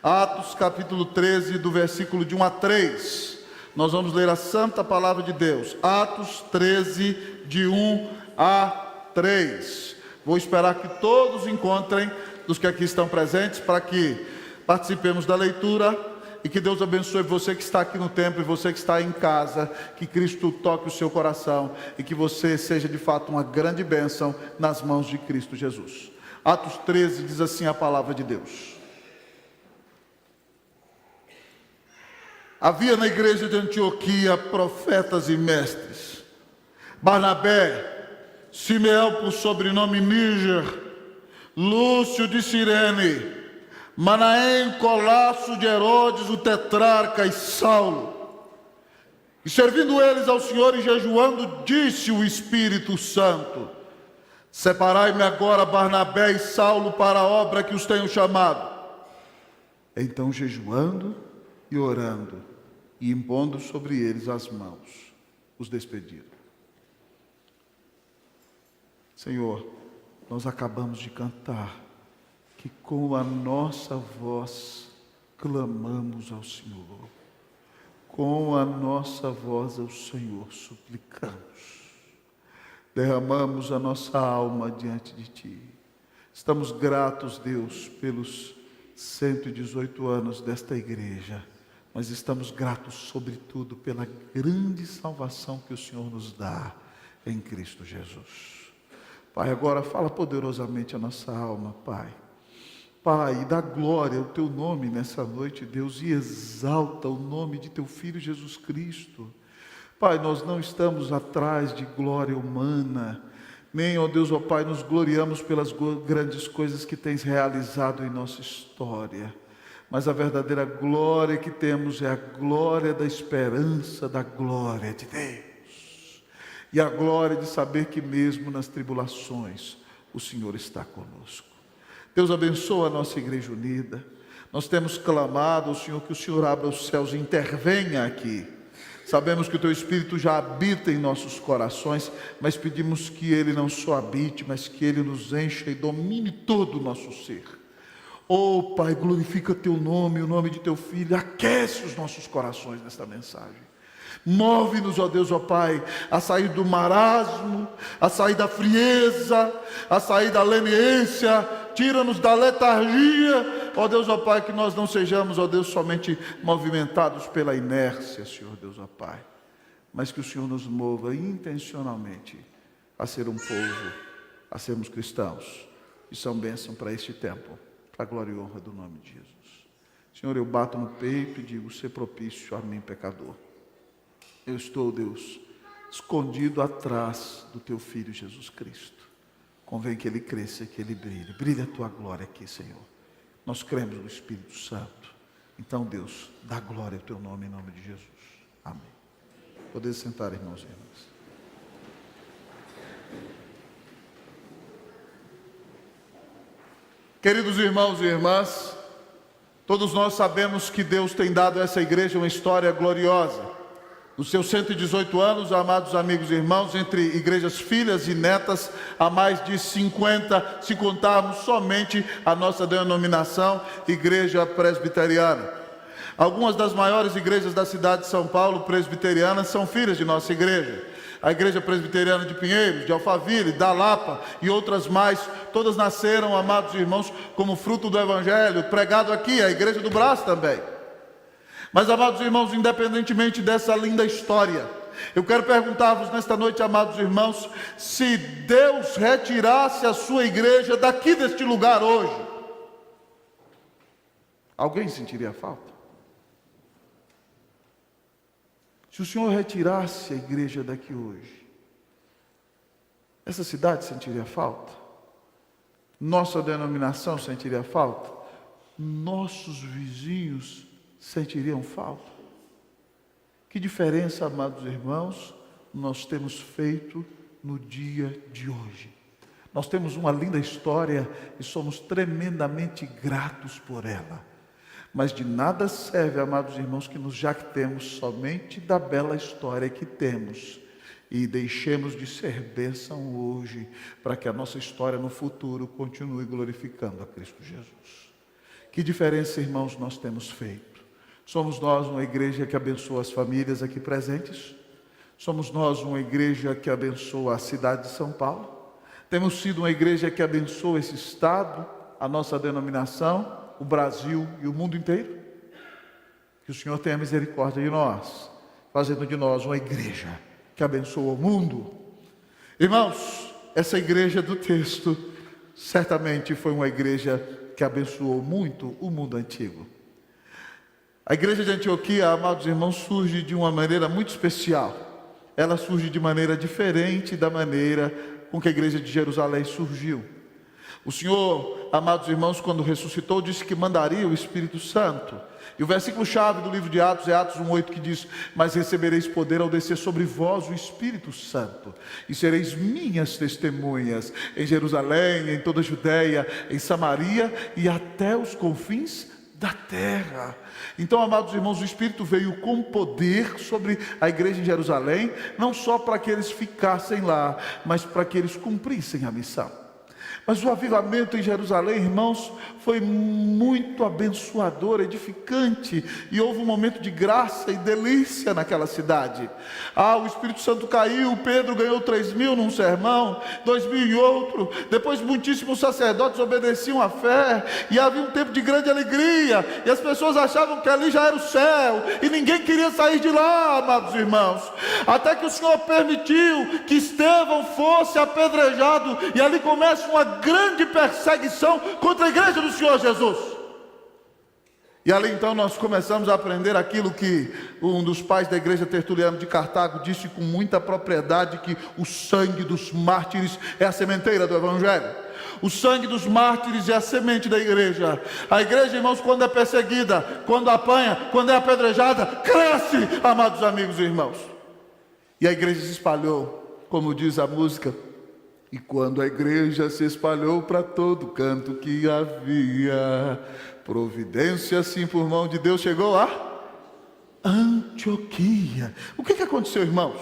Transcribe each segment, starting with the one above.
Atos capítulo 13, do versículo de 1 a 3. Nós vamos ler a santa palavra de Deus. Atos 13, de 1 a 3. Vou esperar que todos encontrem, dos que aqui estão presentes, para que participemos da leitura e que Deus abençoe você que está aqui no templo e você que está em casa, que Cristo toque o seu coração e que você seja de fato uma grande bênção nas mãos de Cristo Jesus. Atos 13 diz assim a palavra de Deus. Havia na igreja de Antioquia profetas e mestres: Barnabé, Simeão por sobrenome Níger, Lúcio de Cirene, Manaém, Colasso de Herodes, o tetrarca, e Saulo. E servindo eles ao Senhor e jejuando, disse o Espírito Santo: separai-me agora Barnabé e Saulo para a obra que os tenho chamado. Então, jejuando e orando, e impondo sobre eles as mãos, os despediram. Senhor, nós acabamos de cantar que com a nossa voz clamamos ao Senhor, com a nossa voz ao Senhor suplicamos, derramamos a nossa alma diante de Ti. Estamos gratos, Deus, pelos 118 anos desta igreja, mas estamos gratos sobretudo pela grande salvação que o Senhor nos dá em Cristo Jesus. Pai, agora fala poderosamente a nossa alma, Pai. Pai, dá glória ao Teu nome nessa noite, Deus, e exalta o nome de Teu Filho Jesus Cristo. Pai, nós não estamos atrás de glória humana, nem, ó Deus, ó Pai, nos gloriamos pelas grandes coisas que Tens realizado em nossa história. Mas a verdadeira glória que temos é a glória da esperança da glória de Deus. E a glória de saber que mesmo nas tribulações o Senhor está conosco. Deus abençoa a nossa igreja unida. Nós temos clamado ao Senhor que o Senhor abra os céus e intervenha aqui. Sabemos que o Teu Espírito já habita em nossos corações, mas pedimos que Ele não só habite, mas que Ele nos encha e domine todo o nosso ser. Oh Pai, glorifica Teu nome, o nome de Teu Filho, aquece os nossos corações nesta mensagem. Move-nos, ó Deus, ó Pai, a sair do marasmo, a sair da frieza, a sair da leniência, tira-nos da letargia, ó Deus, ó Pai, que nós não sejamos, ó Deus, somente movimentados pela inércia, Senhor Deus, ó Pai, mas que o Senhor nos mova intencionalmente a ser um povo, a sermos cristãos, que são bênção para este tempo, para a glória e honra do nome de Jesus. Senhor, eu bato no peito e digo: ser propício a mim, pecador. Eu estou, Deus, escondido atrás do Teu Filho Jesus Cristo. Convém que Ele cresça e que Ele brilhe. Brilha a Tua glória aqui, Senhor. Nós cremos no Espírito Santo. Então, Deus, dá glória ao Teu nome, em nome de Jesus. Amém. Poder sentar, irmãos e irmãs. Queridos irmãos e irmãs, todos nós sabemos que Deus tem dado a essa igreja uma história gloriosa. Nos seus 118 anos, amados amigos e irmãos, entre igrejas filhas e netas, há mais de 50, se contarmos somente a nossa denominação, Igreja Presbiteriana. Algumas das maiores igrejas da cidade de São Paulo, presbiterianas, são filhas de nossa igreja. A Igreja Presbiteriana de Pinheiros, de Alphaville, da Lapa e outras mais, todas nasceram, amados irmãos, como fruto do Evangelho, pregado aqui, a Igreja do Brás também. Mas, amados irmãos, independentemente dessa linda história, eu quero perguntar-vos nesta noite, amados irmãos, se Deus retirasse a sua igreja daqui deste lugar hoje, alguém sentiria falta? Se o Senhor retirasse a igreja daqui hoje, essa cidade sentiria falta? Nossa denominação sentiria falta? Nossos vizinhos sentiriam falta? Que diferença, amados irmãos, nós temos feito no dia de hoje. Nós temos uma linda história e somos tremendamente gratos por ela. Mas de nada serve, amados irmãos, que nos jactemos somente da bela história que temos e deixemos de ser bênção hoje, para que a nossa história no futuro continue glorificando a Cristo Jesus. Que diferença, irmãos, nós temos feito? Somos nós uma igreja que abençoa as famílias aqui presentes? Somos nós uma igreja que abençoa a cidade de São Paulo? Temos sido uma igreja que abençoa esse estado, a nossa denominação, o Brasil e o mundo inteiro? Que o Senhor tenha misericórdia de nós, fazendo de nós uma igreja que abençoa o mundo. Irmãos, essa igreja do texto certamente foi uma igreja que abençoou muito o mundo antigo. A igreja de Antioquia, amados irmãos, surge de uma maneira muito especial. Ela surge de maneira diferente da maneira com que a igreja de Jerusalém surgiu. O Senhor, amados irmãos, quando ressuscitou, disse que mandaria o Espírito Santo. E o versículo-chave do livro de Atos é Atos 1,8, que diz: mas recebereis poder ao descer sobre vós o Espírito Santo, e sereis minhas testemunhas em Jerusalém, em toda a Judeia, em Samaria e até os confins da terra. Então, amados irmãos, o Espírito veio com poder sobre a igreja em Jerusalém, não só para que eles ficassem lá, mas para que eles cumprissem a missão. Mas o avivamento em Jerusalém, irmãos, foi muito abençoador, edificante, e houve um momento de graça e delícia naquela cidade. O Espírito Santo caiu, Pedro ganhou 3.000 num sermão, 2.000 em outro, depois muitíssimos sacerdotes obedeciam à fé, e havia um tempo de grande alegria, e as pessoas achavam que ali já era o céu, e ninguém queria sair de lá, amados irmãos, até que o Senhor permitiu que Estevão fosse apedrejado, e ali começa uma grande perseguição contra a igreja do Senhor Jesus. E ali então nós começamos a aprender aquilo que um dos pais da igreja Tertuliano de Cartago disse com muita propriedade, que o sangue dos mártires é a sementeira do Evangelho. O sangue dos mártires é a semente da igreja. A igreja, irmãos, quando é perseguida, quando apanha, quando é apedrejada, cresce, amados amigos e irmãos. E a igreja se espalhou, como diz a música. E quando a igreja se espalhou para todo canto que havia, providência assim por mão de Deus chegou a Antioquia. O que aconteceu, irmãos?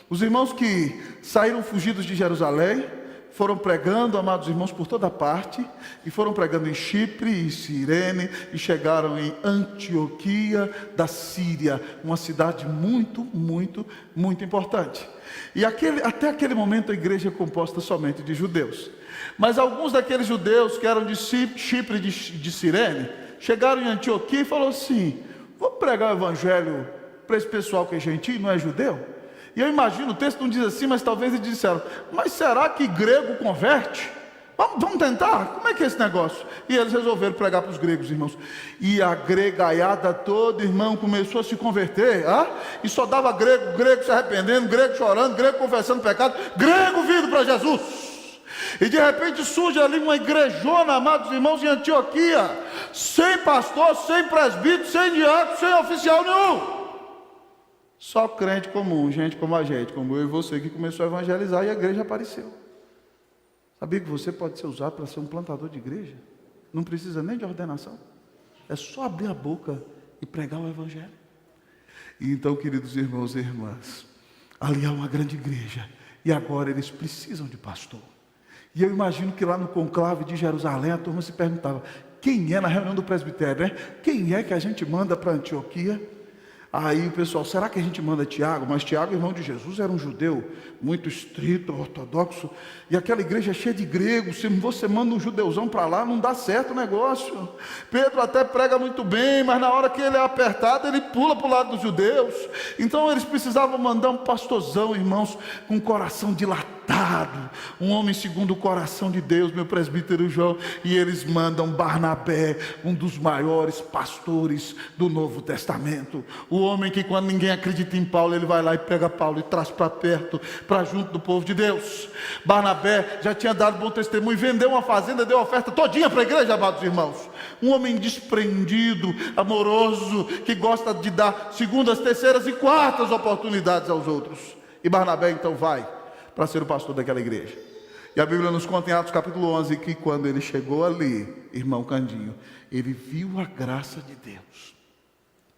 Os irmãos que saíram fugidos de Jerusalém foram pregando, amados irmãos, por toda parte, e foram pregando em Chipre e Cirene, e chegaram em Antioquia da Síria, uma cidade muito, muito, muito importante. E até aquele momento a igreja é composta somente de judeus. Mas alguns daqueles judeus que eram de Chipre e de Cirene, chegaram em Antioquia e falaram assim: vou pregar o evangelho para esse pessoal que é gentil, não é judeu? E eu imagino, o texto não diz assim, mas talvez eles disseram: mas será que grego converte? Vamos tentar? Como é que é esse negócio? E eles resolveram pregar para os gregos, irmãos. E a gregaiada toda, irmão, começou a se converter. E só dava grego, grego se arrependendo, grego chorando, grego confessando pecado, grego vindo para Jesus. E de repente surge ali uma igrejona, amados irmãos, em Antioquia, sem pastor, sem presbítero, sem diácono, sem oficial nenhum. Só crente comum, gente como a gente, como eu e você, que começou a evangelizar, e a igreja apareceu. Sabia que você pode ser usado para ser um plantador de igreja? Não precisa nem de ordenação. É só abrir a boca e pregar o evangelho. E então, queridos irmãos e irmãs, ali há uma grande igreja, e agora eles precisam de pastor. E eu imagino que lá no conclave de Jerusalém a turma se perguntava: quem é, na reunião do presbitério, né? Quem é que a gente manda para Antioquia? Aí o pessoal: será que a gente manda Tiago? Mas Tiago, irmão de Jesus, era um judeu muito estrito, ortodoxo, e aquela igreja cheia de gregos. Se você manda um judeuzão para lá, não dá certo o negócio. Pedro até prega muito bem, mas na hora que ele é apertado, ele pula para o lado dos judeus. Então eles precisavam mandar um pastorzão, irmãos, com o coração dilatado, um homem segundo o coração de Deus, meu presbítero João. E eles mandam Barnabé, um dos maiores pastores do Novo Testamento, o homem que, quando ninguém acredita em Paulo, ele vai lá e pega Paulo e traz para perto, para junto do povo de Deus. Barnabé já tinha dado bom testemunho, vendeu uma fazenda, deu oferta todinha para a igreja, amados irmãos. Um homem desprendido, amoroso, que gosta de dar segundas, terceiras e quartas oportunidades aos outros. E Barnabé então vai para ser o pastor daquela igreja. E a Bíblia nos conta em Atos capítulo 11 que quando ele chegou ali, irmão Candinho, ele viu a graça de Deus.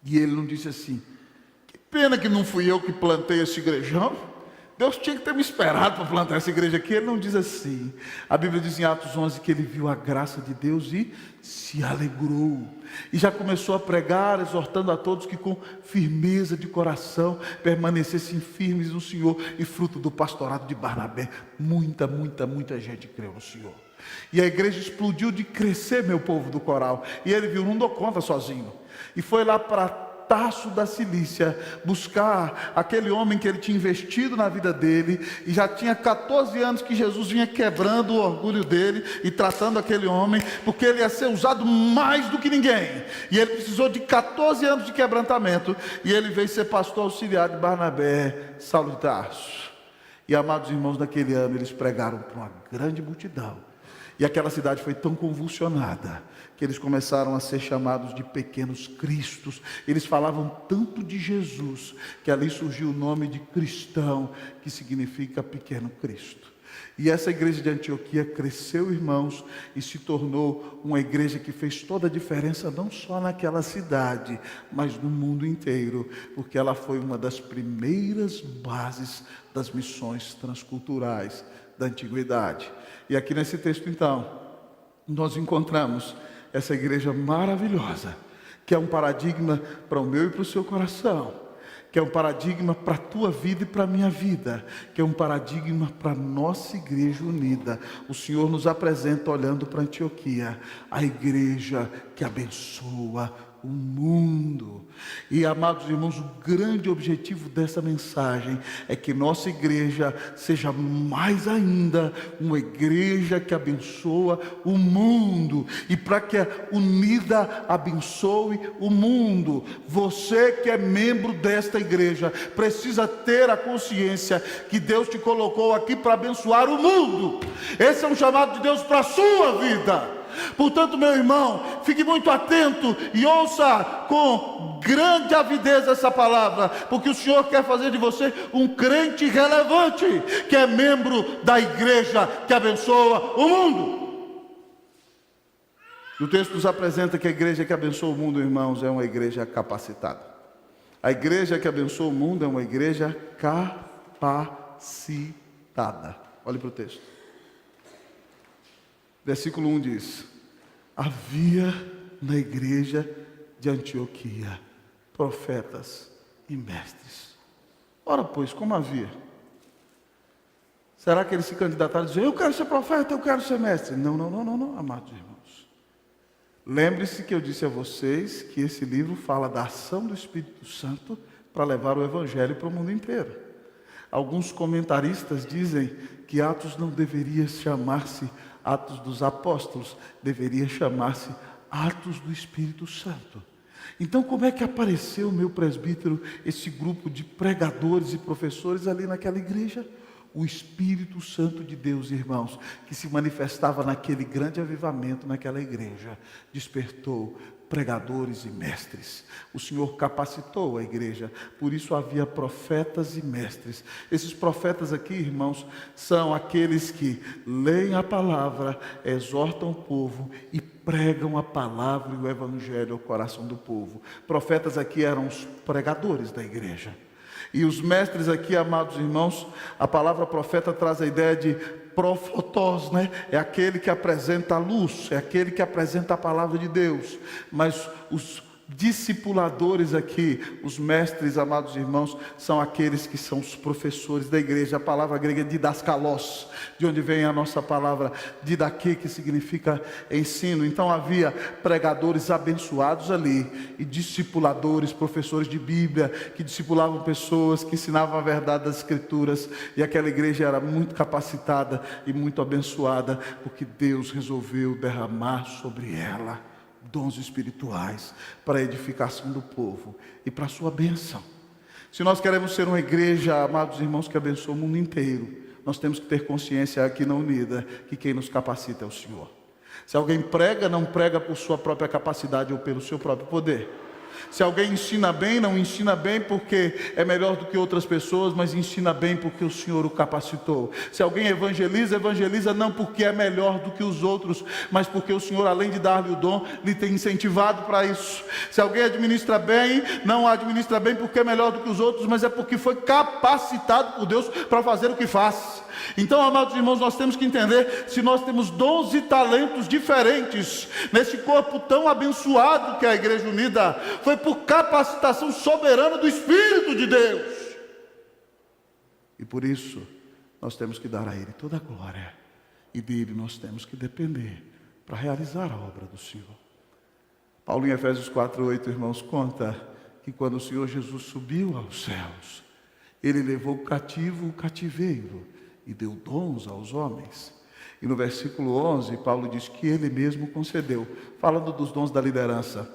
E ele não disse assim: que pena que não fui eu que plantei esse igrejão. Deus tinha que ter me esperado para plantar essa igreja aqui. Ele não diz assim. A Bíblia diz em Atos 11 que ele viu a graça de Deus e se alegrou. E já começou a pregar, exortando a todos que com firmeza de coração permanecessem firmes no Senhor. E fruto do pastorado de Barnabé, muita gente creu no Senhor. E a igreja explodiu de crescer, meu povo do coral. E ele viu, não dou conta sozinho. E foi lá para Tarso da Cilícia buscar aquele homem que ele tinha investido na vida dele, e já tinha 14 anos que Jesus vinha quebrando o orgulho dele e tratando aquele homem, porque ele ia ser usado mais do que ninguém, e ele precisou de 14 anos de quebrantamento, e ele veio ser pastor auxiliar de Barnabé, Saulo de Tarso. E amados irmãos, naquele ano eles pregaram para uma grande multidão, e aquela cidade foi tão convulsionada que eles começaram a ser chamados de pequenos cristos. Eles falavam tanto de Jesus que ali surgiu o nome de cristão, que significa pequeno Cristo. E essa igreja de Antioquia cresceu, irmãos, e se tornou uma igreja que fez toda a diferença, não só naquela cidade, mas no mundo inteiro, porque ela foi uma das primeiras bases das missões transculturais da antiguidade. E aqui nesse texto, então, nós encontramos essa igreja maravilhosa, que é um paradigma para o meu e para o seu coração, que é um paradigma para a tua vida e para a minha vida, que é um paradigma para a nossa igreja unida. O Senhor nos apresenta, olhando para Antioquia, a igreja que abençoa o mundo. E, amados irmãos, o grande objetivo dessa mensagem é que nossa igreja seja mais ainda uma igreja que abençoa o mundo. E para que a unida abençoe o mundo, você que é membro desta igreja precisa ter a consciência que Deus te colocou aqui para abençoar o mundo. Esse é um chamado de Deus para a sua vida. Portanto, meu irmão, fique muito atento e ouça com grande avidez essa palavra, porque o Senhor quer fazer de você um crente relevante, que é membro da igreja que abençoa o mundo. O texto nos apresenta que a igreja que abençoa o mundo, irmãos, é uma igreja capacitada. A igreja que abençoa o mundo é uma igreja capacitada. Olhe para o texto. Versículo 1 diz: havia na igreja de Antioquia profetas e mestres. Ora, pois, como havia? Será que eles se candidataram e diziam: eu quero ser profeta, eu quero ser mestre? Não, amados irmãos. Lembre-se que eu disse a vocês que esse livro fala da ação do Espírito Santo para levar o Evangelho para o mundo inteiro. Alguns comentaristas dizem que Atos não deveria chamar-se Atos dos Apóstolos, deveria chamar-se Atos do Espírito Santo. Então, como é que apareceu, meu presbítero, esse grupo de pregadores e professores ali naquela igreja? O Espírito Santo de Deus, irmãos, que se manifestava naquele grande avivamento naquela igreja, despertou pregadores e mestres. O Senhor capacitou a igreja, por isso havia profetas e mestres. Esses profetas aqui, irmãos, são aqueles que leem a palavra, exortam o povo e pregam a palavra e o evangelho ao coração do povo. Profetas aqui eram os pregadores da igreja. E os mestres aqui, amados irmãos, a palavra profeta traz a ideia de profotós, né? É aquele que apresenta a luz, é aquele que apresenta a palavra de Deus. Mas os discipuladores aqui, os mestres, amados irmãos, são aqueles que são os professores da igreja. A palavra grega é didaskalos, de onde vem a nossa palavra didaquê, que significa ensino. Então havia pregadores abençoados ali e discipuladores, professores de Bíblia, que discipulavam pessoas, que ensinavam a verdade das Escrituras. E aquela igreja era muito capacitada e muito abençoada, porque Deus resolveu derramar sobre ela dons espirituais para a edificação do povo e para a sua bênção. Se nós queremos ser uma igreja, amados irmãos, que abençoa o mundo inteiro, nós temos que ter consciência aqui na Unida que quem nos capacita é o Senhor. Se alguém prega, não prega por sua própria capacidade ou pelo seu próprio poder, Se alguém ensina bem, não ensina bem porque é melhor do que outras pessoas, mas ensina bem porque o Senhor o capacitou. Se alguém evangeliza, evangeliza não porque é melhor do que os outros, mas porque o Senhor, além de dar-lhe o dom, lhe tem incentivado para isso. Se alguém administra bem, não administra bem porque é melhor do que os outros, mas é porque foi capacitado por Deus para fazer o que faz. Então, amados irmãos, nós temos que entender, se nós temos dons e talentos diferentes nesse corpo tão abençoado que é a Igreja Unida, foi por capacitação soberana do Espírito de Deus. E por isso, nós temos que dar a Ele toda a glória, e dele nós temos que depender para realizar a obra do Senhor. Paulo em Efésios 4:8, irmãos, conta que quando o Senhor Jesus subiu aos céus, Ele levou cativo o cativeiro e deu dons aos homens. E no versículo 11, Paulo diz que Ele mesmo concedeu, falando dos dons da liderança,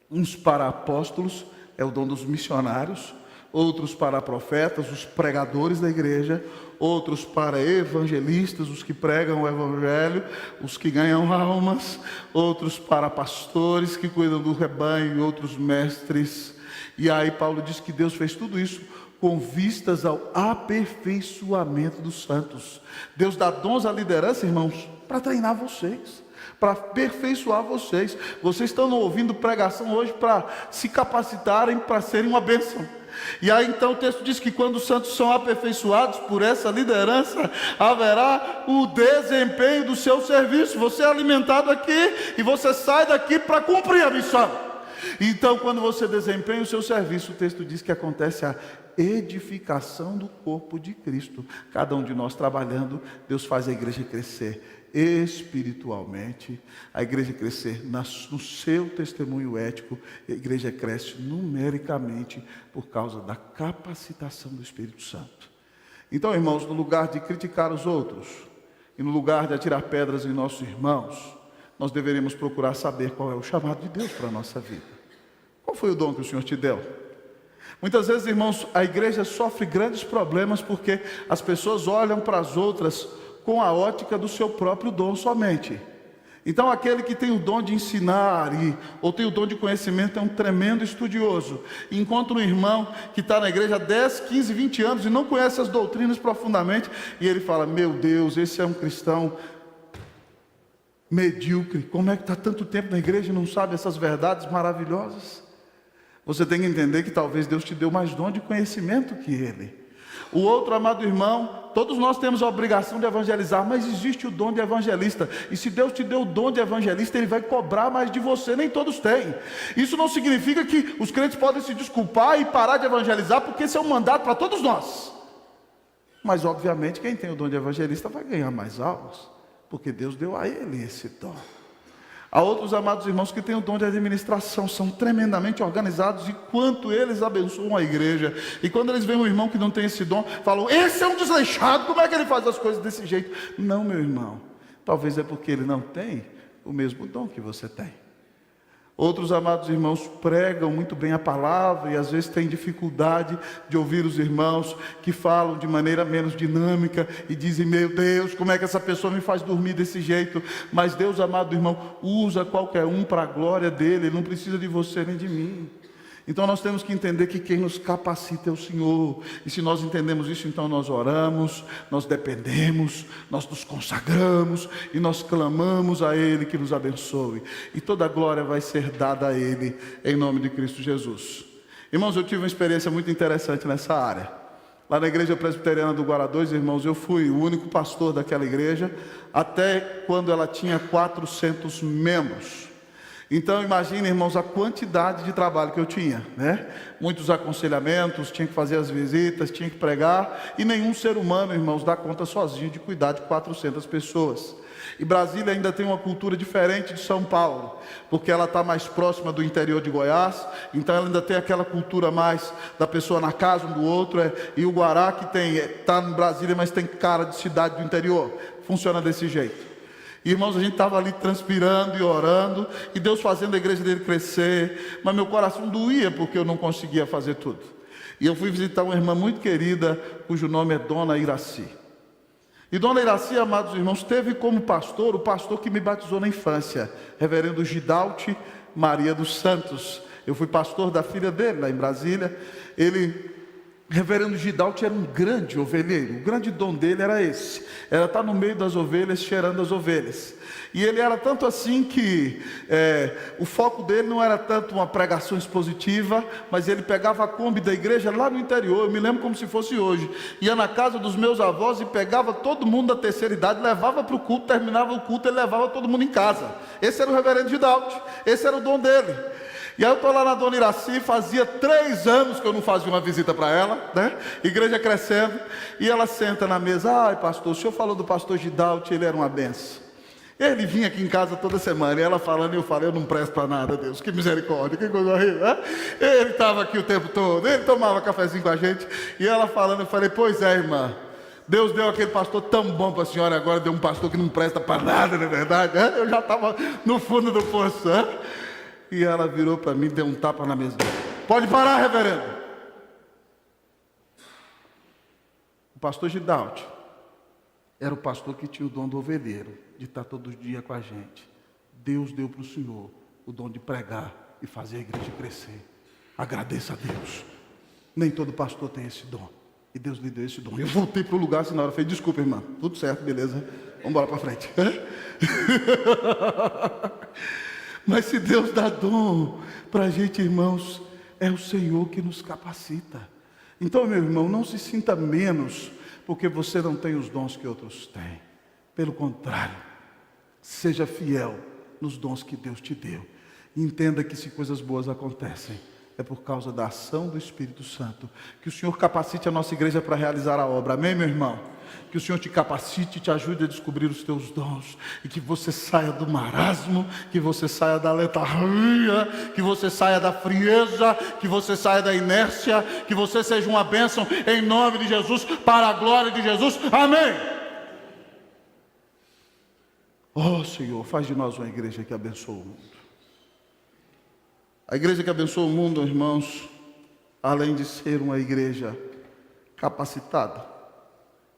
uns para apóstolos, é o dom dos missionários, outros para profetas, os pregadores da igreja, outros para evangelistas, os que pregam o evangelho, os que ganham almas, outros para pastores que cuidam do rebanho, e outros mestres. E aí Paulo diz que Deus fez tudo isso com vistas ao aperfeiçoamento dos santos. Deus dá dons à liderança, irmãos, para treinar vocês, para aperfeiçoar vocês. Vocês estão ouvindo pregação hoje para se capacitarem para serem uma bênção. E aí então o texto diz que quando os santos são aperfeiçoados por essa liderança, haverá o desempenho do seu serviço. Você é alimentado aqui e você sai daqui para cumprir a missão. Então, quando você desempenha o seu serviço, o texto diz que acontece a edificação do corpo de Cristo. Cada um de nós trabalhando, Deus faz a igreja crescer espiritualmente, a igreja crescer no seu testemunho ético, a igreja cresce numericamente por causa da capacitação do Espírito Santo. Então, irmãos, no lugar de criticar os outros e no lugar de atirar pedras em nossos irmãos, nós deveríamos procurar saber qual é o chamado de Deus para a nossa vida. Qual foi o dom que o Senhor te deu? Muitas vezes, irmãos, a igreja sofre grandes problemas porque as pessoas olham para as outras com a ótica do seu próprio dom somente. Então, aquele que tem o dom de ensinar ou tem o dom de conhecimento é um tremendo estudioso. E encontra um irmão que está na igreja há 10, 15, 20 anos e não conhece as doutrinas profundamente, e ele fala: meu Deus, esse é um cristão medíocre. Como é que está tanto tempo na igreja e não sabe essas verdades maravilhosas? Você tem que entender que talvez Deus te deu mais dom de conhecimento que ele. O outro, amado irmão, todos nós temos a obrigação de evangelizar, mas existe o dom de evangelista. E se Deus te deu o dom de evangelista, Ele vai cobrar mais de você. Nem todos têm. Isso não significa que os crentes podem se desculpar e parar de evangelizar, porque esse é um mandato para todos nós. Mas obviamente quem tem o dom de evangelista vai ganhar mais almas, porque Deus deu a ele esse dom. Há outros, amados irmãos, que têm o dom de administração, são tremendamente organizados, e quanto eles abençoam a igreja. E quando eles veem um irmão que não tem esse dom, falam: esse é um desleixado, como é que ele faz as coisas desse jeito? Não, meu irmão, talvez é porque ele não tem o mesmo dom que você tem. Outros, amados irmãos, pregam muito bem a palavra e às vezes têm dificuldade de ouvir os irmãos que falam de maneira menos dinâmica e dizem: meu Deus, como é que essa pessoa me faz dormir desse jeito? Mas Deus, amado irmão, usa qualquer um para a glória dele, ele não precisa de você nem de mim. Então nós temos que entender que quem nos capacita é o Senhor. E se nós entendemos isso, então nós oramos, nós dependemos, nós nos consagramos e nós clamamos a Ele que nos abençoe. E toda a glória vai ser dada a Ele, em nome de Cristo Jesus. Irmãos, eu tive uma experiência muito interessante nessa área. Lá na igreja presbiteriana do Guará 2, irmãos, eu fui o único pastor daquela igreja, até quando ela tinha 400 membros. Então imagine, irmãos, a quantidade de trabalho que eu tinha, né? Muitos aconselhamentos, tinha que fazer as visitas, tinha que pregar, e nenhum ser humano, irmãos, dá conta sozinho de cuidar de 400 pessoas. E Brasília ainda tem uma cultura diferente de São Paulo, porque ela está mais próxima do interior de Goiás, então ela ainda tem aquela cultura mais da pessoa na casa um do outro, e o Guará que está em Brasília, mas tem cara de cidade do interior, funciona desse jeito. Irmãos, a gente estava ali transpirando e orando, e Deus fazendo a igreja dele crescer, mas meu coração doía porque eu não conseguia fazer tudo. E eu fui visitar uma irmã muito querida, cujo nome é Dona Iraci. E Dona Iraci, amados irmãos, teve como pastor o pastor que me batizou na infância, reverendo Gidalte Maria dos Santos. Eu fui pastor da filha dele, lá em Brasília. Reverendo Gidalt era um grande ovelheiro. O grande dom dele era esse: era estar no meio das ovelhas, cheirando as ovelhas. E ele era tanto assim que o foco dele não era tanto uma pregação expositiva, mas ele pegava a Kombi da igreja lá no interior. Eu me lembro como se fosse hoje. Ia na casa dos meus avós e pegava todo mundo da terceira idade, levava para o culto, terminava o culto, ele levava todo mundo em casa. Esse era o reverendo Gidalt, esse era o dom dele. E aí eu estou lá na Dona Iraci, fazia 3 anos que eu não fazia uma visita para ela, né? Igreja crescendo, e ela senta na mesa: ai pastor, o senhor falou do pastor Gidalt, ele era uma benção. Ele vinha aqui em casa toda semana, e ela falando, e eu falei: eu não presto para nada, Deus, que misericórdia, que coisa horrível, né? Ele estava aqui o tempo todo, ele tomava cafezinho com a gente, e ela falando, eu falei: pois é, irmã, Deus deu aquele pastor tão bom para a senhora, agora deu um pastor que não presta para nada, não é verdade? Eu já estava no fundo do poço, né? E ela virou para mim, deu um tapa na mesa. Pode parar, reverendo. O pastor Gidalt era o pastor que tinha o dom do ovelheiro, de estar todo dia com a gente. Deus deu para o senhor o dom de pregar e fazer a igreja crescer. Agradeça a Deus. Nem todo pastor tem esse dom, e Deus lhe deu esse dom. Eu voltei para o lugar assim na hora, falei: desculpa, irmã, tudo certo, beleza, vamos embora para frente. Mas se Deus dá dom para a gente, irmãos, é o Senhor que nos capacita. Então, meu irmão, não se sinta menos porque você não tem os dons que outros têm. Pelo contrário, seja fiel nos dons que Deus te deu. E entenda que se coisas boas acontecem, é por causa da ação do Espírito Santo. Que o Senhor capacite a nossa igreja para realizar a obra. Amém, meu irmão? Que o Senhor te capacite e te ajude a descobrir os teus dons. E que você saia do marasmo, que você saia da letargia, que você saia da frieza, que você saia da inércia, que você seja uma bênção em nome de Jesus, para a glória de Jesus. Amém! Oh, Senhor, faz de nós uma igreja que abençoa o mundo. A igreja que abençoa o mundo, irmãos, além de ser uma igreja capacitada,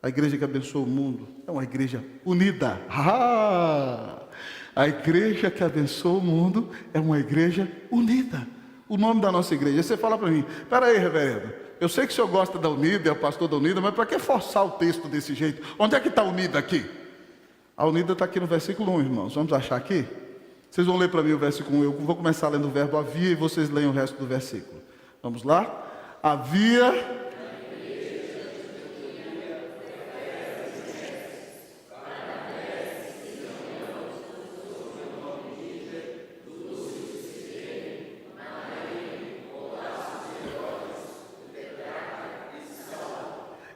a igreja que abençoa o mundo é uma igreja unida. A igreja que abençoa o mundo é uma igreja unida. O nome da nossa igreja. Você fala para mim: espera aí, reverendo, eu sei que o senhor gosta da Unida, é o pastor da Unida, mas para que forçar o texto desse jeito? Onde é que está a Unida aqui? A Unida está aqui no versículo 1, irmãos. Vamos achar aqui? Vocês vão ler para mim o versículo 1. Eu vou começar lendo o verbo havia e vocês leem o resto do versículo. Vamos lá? Havia...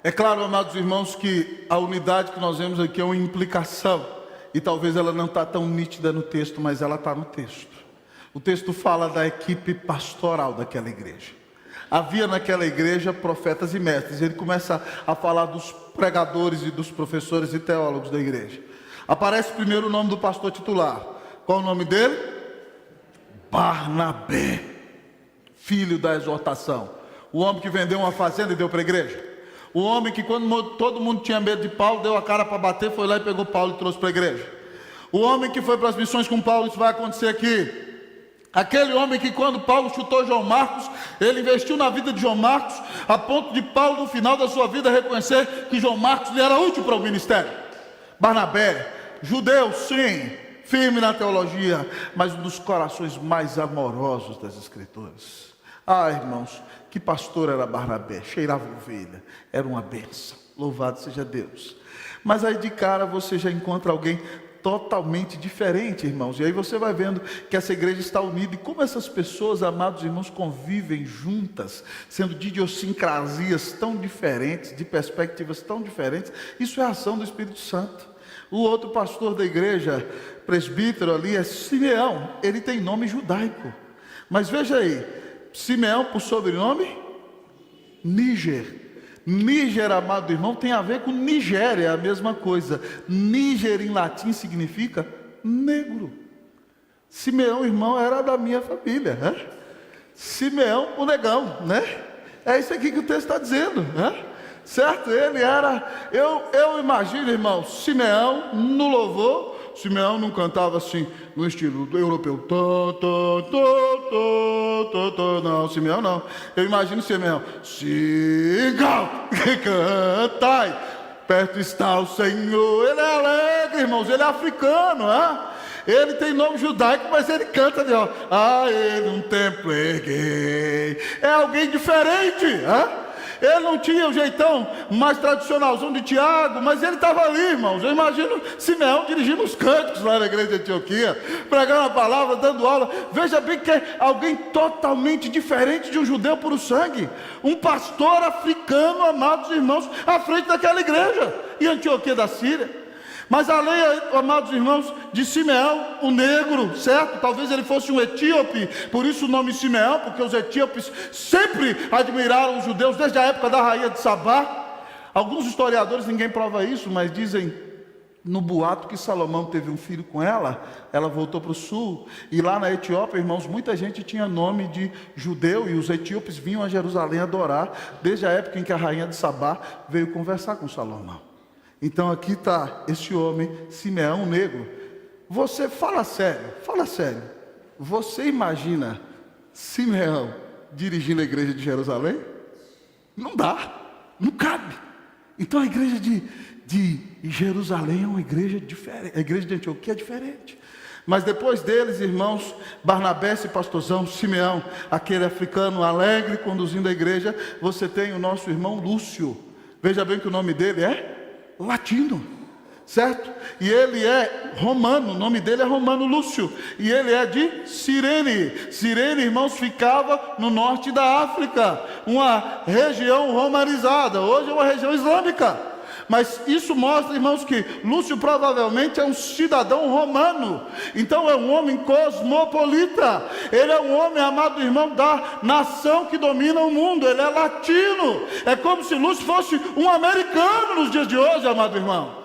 É claro, amados irmãos, que a unidade que nós vemos aqui é uma implicação. E talvez ela não está tão nítida no texto, mas ela está no texto. O texto fala da equipe pastoral daquela igreja. Havia naquela igreja profetas e mestres. Ele começa a falar dos pregadores e dos professores e teólogos da igreja. Aparece primeiro o nome do pastor titular. Qual o nome dele? Barnabé, filho da exortação. O homem que vendeu uma fazenda e deu para a igreja. O homem que, quando todo mundo tinha medo de Paulo, deu a cara para bater, foi lá e pegou Paulo e trouxe para a igreja. O homem que foi para as missões com Paulo, isso vai acontecer aqui. Aquele homem que, quando Paulo chutou João Marcos, ele investiu na vida de João Marcos, a ponto de Paulo, no final da sua vida, reconhecer que João Marcos lhe era útil para o ministério. Barnabé, judeu, sim, firme na teologia, mas um dos corações mais amorosos das Escrituras. Ah, irmãos, que pastor era Barnabé, cheirava ovelha, era uma benção, louvado seja Deus. Mas aí de cara você já encontra alguém totalmente diferente, irmãos, e aí você vai vendo que essa igreja está unida, e como essas pessoas, amados irmãos, convivem juntas, sendo de idiosincrasias tão diferentes, de perspectivas tão diferentes. Isso é a ação do Espírito Santo. O outro pastor da igreja, presbítero ali, é Simeão, ele tem nome judaico, mas veja aí, Simeão por sobrenome? Níger. Níger, amado irmão, tem a ver com Nigéria, é a mesma coisa. Níger em latim significa negro. Simeão, irmão, era da minha família, né? Simeão, o negão, né? É isso aqui que o texto está dizendo, né? Certo? Ele era, eu imagino, irmão, Simeão no louvor. Simeão não cantava assim, no estilo europeu. Não, Simeão não. Eu imagino Simeão. Sigam, cantai. Perto está o Senhor. Ele é alegre, irmãos. Ele é africano, Ele tem nome judaico, mas ele canta de ele um templo erguei. É alguém diferente, Ele não tinha o jeitão mais tradicionalzão de Tiago, mas ele estava ali, irmãos. Eu imagino Simeão dirigindo os cânticos lá na igreja de Antioquia, pregando a palavra, dando aula. Veja bem que é alguém totalmente diferente de um judeu puro sangue. Um pastor africano, amados irmãos, à frente daquela igreja em Antioquia da Síria. Mas além, amados irmãos, de Simeão, o negro, certo? Talvez ele fosse um etíope, por isso o nome Simeão, porque os etíopes sempre admiraram os judeus desde a época da rainha de Sabá. Alguns historiadores, ninguém prova isso, mas dizem no boato que Salomão teve um filho com ela voltou para o sul, e lá na Etiópia, irmãos, muita gente tinha nome de judeu, e os etíopes vinham a Jerusalém adorar, desde a época em que a rainha de Sabá veio conversar com Salomão. Então aqui está esse homem, Simeão negro. Você fala sério. Você imagina Simeão dirigindo a igreja de Jerusalém? Não dá, não cabe. Então a igreja de Jerusalém é uma igreja diferente, a igreja de Antioquia é diferente. Mas depois deles, irmãos, Barnabé, esse pastorzão, Simeão, aquele africano alegre conduzindo a igreja, você tem o nosso irmão Lúcio. Veja bem que o nome dele é latino, certo? E ele é romano, o nome dele é Romano Lúcio, e ele é de Cirene. Cirene, irmãos, ficava no norte da África, uma região romanizada, hoje é uma região islâmica. Mas isso mostra, irmãos, que Lúcio provavelmente é um cidadão romano. Então é um homem cosmopolita. Ele é um homem, amado irmão, da nação que domina o mundo. Ele é latino. É como se Lúcio fosse um americano nos dias de hoje, amado irmão.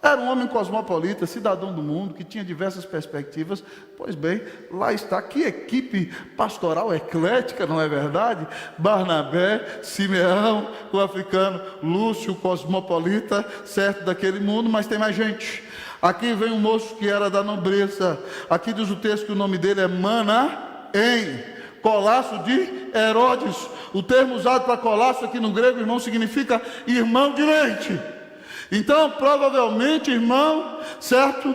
Era um homem cosmopolita, cidadão do mundo, que tinha diversas perspectivas. Pois bem, lá está, que equipe pastoral eclética, não é verdade? Barnabé, Simeão, o africano, Lúcio, cosmopolita, certo, daquele mundo, mas tem mais gente. Aqui vem um moço que era da nobreza. Aqui diz o texto que o nome dele é Manaém, colasso de Herodes. O termo usado para colasso aqui no grego, irmão, significa irmão de leite. Então, provavelmente, irmão, certo?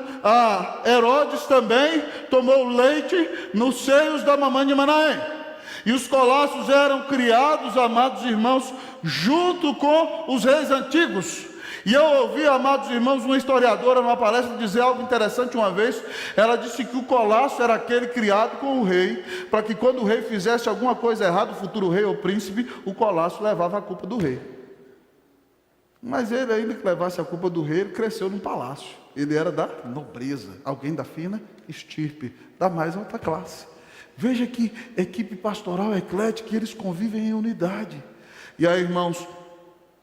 Herodes também tomou leite nos seios da mamãe de Manaém. E os colossos eram criados, amados irmãos, junto com os reis antigos. E eu ouvi, amados irmãos, uma historiadora numa palestra dizer algo interessante uma vez. Ela disse que o colasso era aquele criado com o rei, para que quando o rei fizesse alguma coisa errada, o futuro rei ou príncipe, o colasso levava a culpa do rei. Mas ele, ainda que levasse a culpa do rei, ele cresceu num palácio. Ele era da nobreza, alguém da fina estirpe, da mais alta classe. Veja que equipe pastoral eclética, eles convivem em unidade. E aí, irmãos,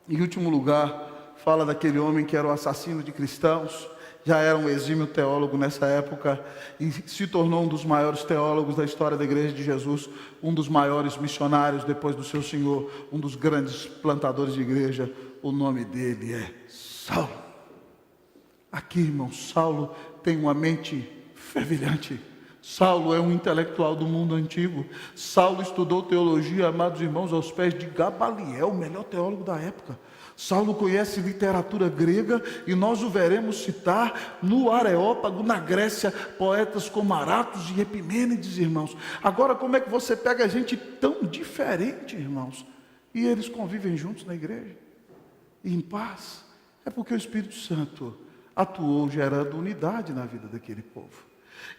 em último lugar, fala daquele homem que era o assassino de cristãos, já era um exímio teólogo nessa época, e se tornou um dos maiores teólogos da história da igreja de Jesus, um dos maiores missionários depois do seu Senhor, um dos grandes plantadores de igreja. O nome dele é Saulo. Aqui, irmão, Saulo tem uma mente fervilhante. Saulo é um intelectual do mundo antigo. Saulo estudou teologia, amados irmãos, aos pés de Gamaliel, o melhor teólogo da época. Saulo conhece literatura grega e nós o veremos citar no Areópago, na Grécia, poetas como Aratos e Epimênides, irmãos. Agora, como é que você pega gente tão diferente, irmãos, e eles convivem juntos na igreja? E em paz? É porque o Espírito Santo atuou gerando unidade na vida daquele povo.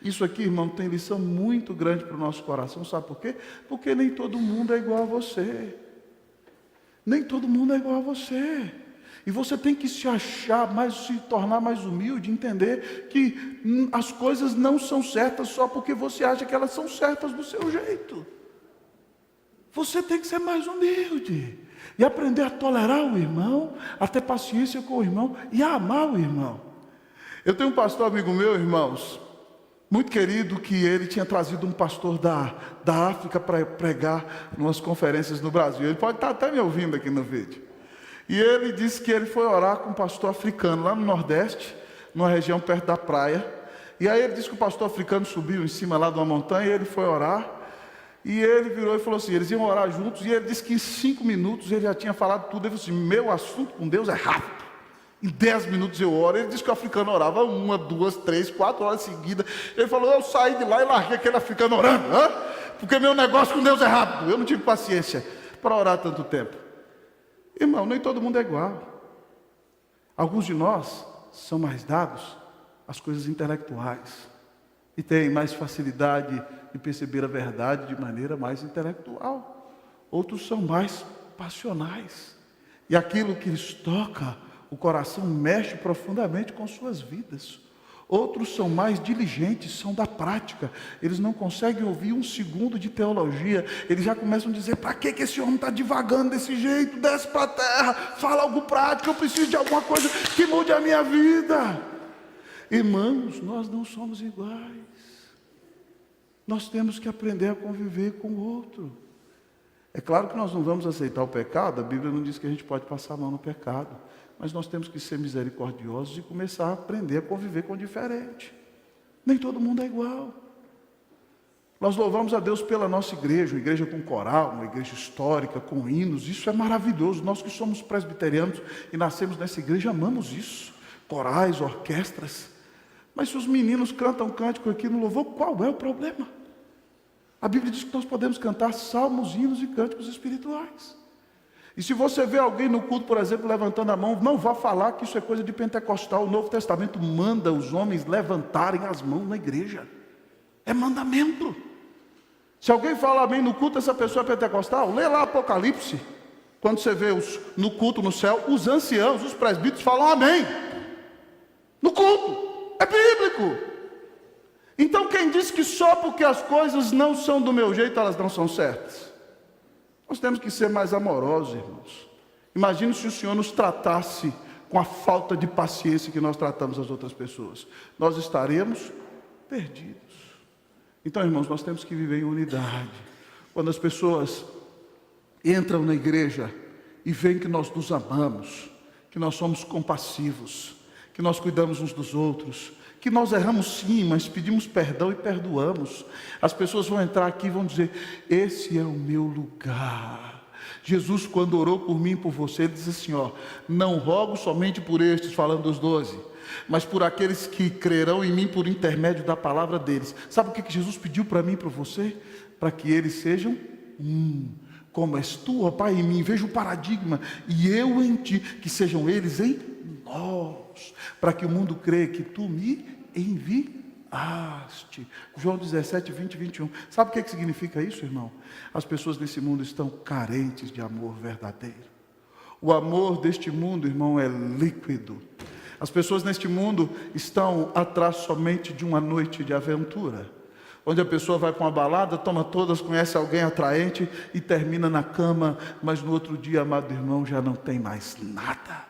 Isso aqui, irmão, tem lição muito grande para o nosso coração. Sabe por quê? Porque nem todo mundo é igual a você. Nem todo mundo é igual a você. E você tem que se achar mais, se tornar mais humilde, entender que as coisas não são certas só porque você acha que elas são certas do seu jeito. Você tem que ser mais humilde. E aprender a tolerar o irmão, a ter paciência com o irmão e a amar o irmão. Eu tenho um pastor amigo meu, irmãos, muito querido, que ele tinha trazido um pastor da África para pregar em umas conferências no Brasil. Ele pode estar até me ouvindo aqui no vídeo. E ele disse que ele foi orar com um pastor africano lá no Nordeste, numa região perto da praia. E aí ele disse que o pastor africano subiu em cima lá de uma montanha e ele foi orar. E ele virou e falou assim, eles iam orar juntos, e ele disse que em 5 minutos ele já tinha falado tudo. Ele falou assim, meu assunto com Deus é rápido. Em 10 minutos eu oro. Ele disse que o africano orava 1, 2, 3, 4 horas seguidas. Ele falou, eu saí de lá e larguei aquele africano orando, porque meu negócio com Deus é rápido. Eu não tive paciência para orar tanto tempo. Irmão, nem todo mundo é igual. Alguns de nós são mais dados às coisas intelectuais e têm mais facilidade de perceber a verdade de maneira mais intelectual. Outros são mais passionais. E aquilo que lhes toca o coração mexe profundamente com suas vidas. Outros são mais diligentes, são da prática. Eles não conseguem ouvir 1 segundo de teologia. Eles já começam a dizer, para que esse homem está divagando desse jeito? Desce para a terra, fala algo prático, eu preciso de alguma coisa que mude a minha vida. Irmãos, nós não somos iguais. Nós temos que aprender a conviver com o outro. É claro que nós não vamos aceitar o pecado. A Bíblia não diz que a gente pode passar a mão no pecado. Mas nós temos que ser misericordiosos e começar a aprender a conviver com o diferente. Nem todo mundo é igual. Nós louvamos a Deus pela nossa igreja, uma igreja com coral, uma igreja histórica, com hinos. Isso é maravilhoso. Nós que somos presbiterianos e nascemos nessa igreja, amamos isso. Corais, orquestras. Mas se os meninos cantam cântico aqui no louvor, qual é o problema? A Bíblia diz que nós podemos cantar salmos, hinos e cânticos espirituais. E se você vê alguém no culto, por exemplo, levantando a mão, não vá falar que isso é coisa de pentecostal. O Novo Testamento manda os homens levantarem as mãos na igreja. É mandamento. Se alguém fala amém no culto, essa pessoa é pentecostal, lê lá Apocalipse. Quando você vê no culto no céu, os anciãos, os presbíteros falam amém. No culto. É bíblico. Então quem diz que só porque as coisas não são do meu jeito, elas não são certas? Nós temos que ser mais amorosos, irmãos. Imagine se o Senhor nos tratasse com a falta de paciência que nós tratamos as outras pessoas. Nós estaremos perdidos. Então, irmãos, nós temos que viver em unidade. Quando as pessoas entram na igreja e veem que nós nos amamos, que nós somos compassivos, que nós cuidamos uns dos outros, que nós erramos sim, mas pedimos perdão e perdoamos. As pessoas vão entrar aqui e vão dizer, esse é o meu lugar. Jesus, quando orou por mim e por você, ele disse assim, não rogo somente por estes, falando dos 12, mas por aqueles que crerão em mim por intermédio da palavra deles. Sabe o que Jesus pediu para mim e para você? Para que eles sejam como és tu, ó Pai, em mim. Veja o paradigma, e eu em ti, que sejam eles em nós, para que o mundo creia que tu me enviaste. João 17, 20, 21. Sabe o que significa isso, irmão? As pessoas desse mundo estão carentes de amor verdadeiro. O amor deste mundo, irmão, é líquido. As pessoas neste mundo estão atrás somente de uma noite de aventura, onde a pessoa vai para uma balada, toma todas, conhece alguém atraente e termina na cama, mas no outro dia, amado irmão, já não tem mais nada.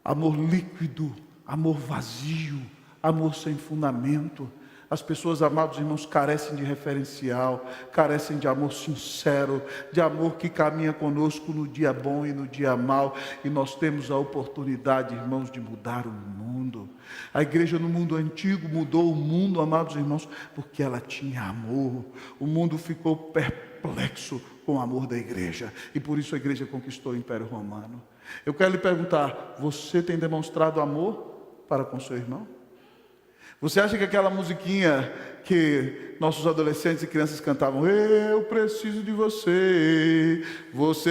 Amor líquido, amor vazio, amor sem fundamento. As pessoas, amados irmãos, carecem de referencial, carecem de amor sincero, de amor que caminha conosco no dia bom e no dia mau. E nós temos a oportunidade, irmãos, de mudar o mundo. A igreja no mundo antigo mudou o mundo, amados irmãos, porque ela tinha amor. O mundo ficou perplexo com o amor da igreja, e por isso a igreja conquistou o Império Romano. Eu quero lhe perguntar, você tem demonstrado amor para com seu irmão? Você acha que aquela musiquinha que nossos adolescentes e crianças cantavam, eu preciso de você,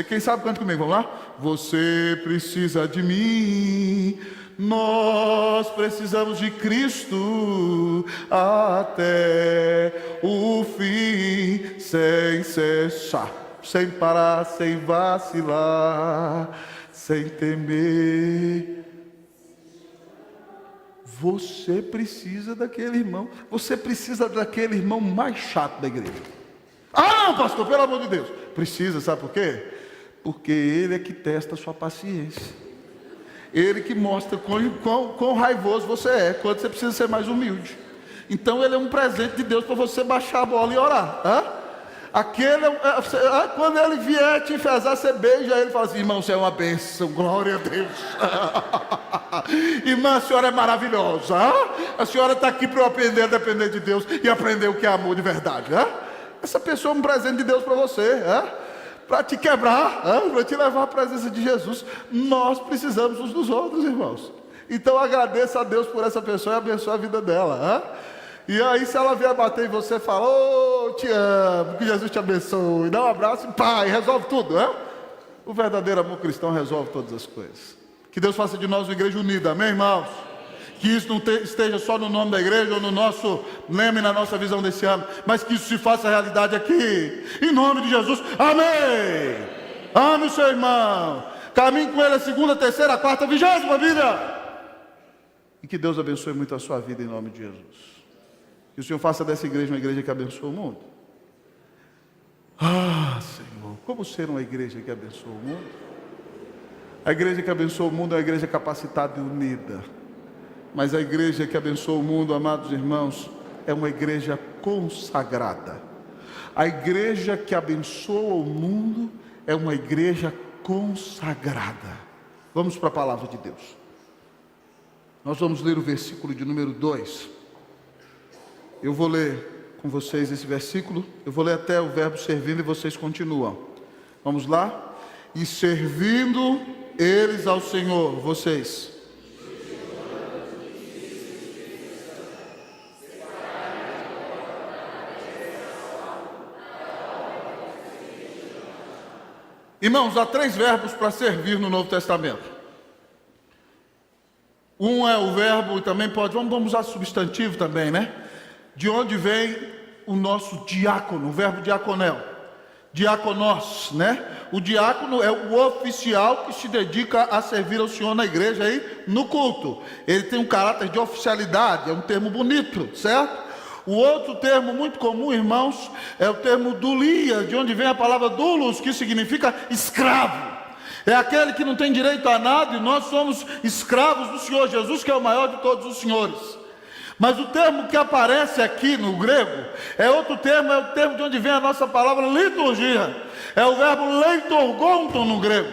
quem sabe canta comigo, vamos lá? Você precisa de mim, nós precisamos de Cristo até o fim, sem cessar, sem parar, sem vacilar, sem temer. Você precisa daquele irmão. Você precisa daquele irmão mais chato da igreja. Ah, não, pastor, pelo amor de Deus. Precisa, sabe por quê? Porque ele é que testa a sua paciência. Ele que mostra quão raivoso você é, quando você precisa ser mais humilde. Então ele é um presente de Deus para você baixar a bola e orar. Quando ele vier te enfesar, você beija ele e fala assim, irmão, você é uma bênção, glória a Deus. Irmã, a senhora é maravilhosa. A senhora está aqui para eu aprender a depender de Deus e aprender o que é amor de verdade. Essa pessoa é um presente de Deus para você, para te quebrar, para te levar à presença de Jesus. Nós precisamos uns dos outros, irmãos. Então agradeça a Deus por essa pessoa e abençoe a vida dela. E aí, se ela vier bater em você, fala: "Oh, te amo, que Jesus te abençoe", dá um abraço e pai, resolve tudo. O verdadeiro amor cristão resolve todas as coisas. Que Deus faça de nós uma igreja unida, amém, irmãos? Que isso não esteja só no nome da igreja ou no nosso lema e na nossa visão desse ano, mas que isso se faça realidade aqui, em nome de Jesus, amém. Ame o seu irmão, caminhe com ele a segunda, terceira, quarta, 20ª vida, e que Deus abençoe muito a sua vida em nome de Jesus. Que o Senhor faça dessa igreja uma igreja que abençoa o mundo. Senhor, como ser uma igreja que abençoa o mundo? A igreja que abençoa o mundo é uma igreja capacitada e unida. Mas a igreja que abençoa o mundo, amados irmãos, é uma igreja consagrada. A igreja que abençoa o mundo é uma igreja consagrada. Vamos para a palavra de Deus. Nós vamos ler o versículo de número 2. Eu vou ler com vocês esse versículo. Eu vou ler até o verbo servindo e vocês continuam. Vamos lá? E servindo eles ao Senhor, vocês. Irmãos, há 3 verbos para servir no Novo Testamento. Um é o verbo, e também pode, vamos usar substantivo também, né? De onde vem o nosso diácono, o verbo diaconel. Diaconos, né? O diácono é o oficial que se dedica a servir ao Senhor na igreja aí, no culto. Ele tem um caráter de oficialidade, é um termo bonito, certo? O outro termo muito comum, irmãos, é o termo dulia, de onde vem a palavra doulos, que significa escravo. É aquele que não tem direito a nada, e nós somos escravos do Senhor Jesus, que é o maior de todos os senhores. Mas o termo que aparece aqui no grego é outro termo, é o termo de onde vem a nossa palavra liturgia. É o verbo leitorgonton no grego.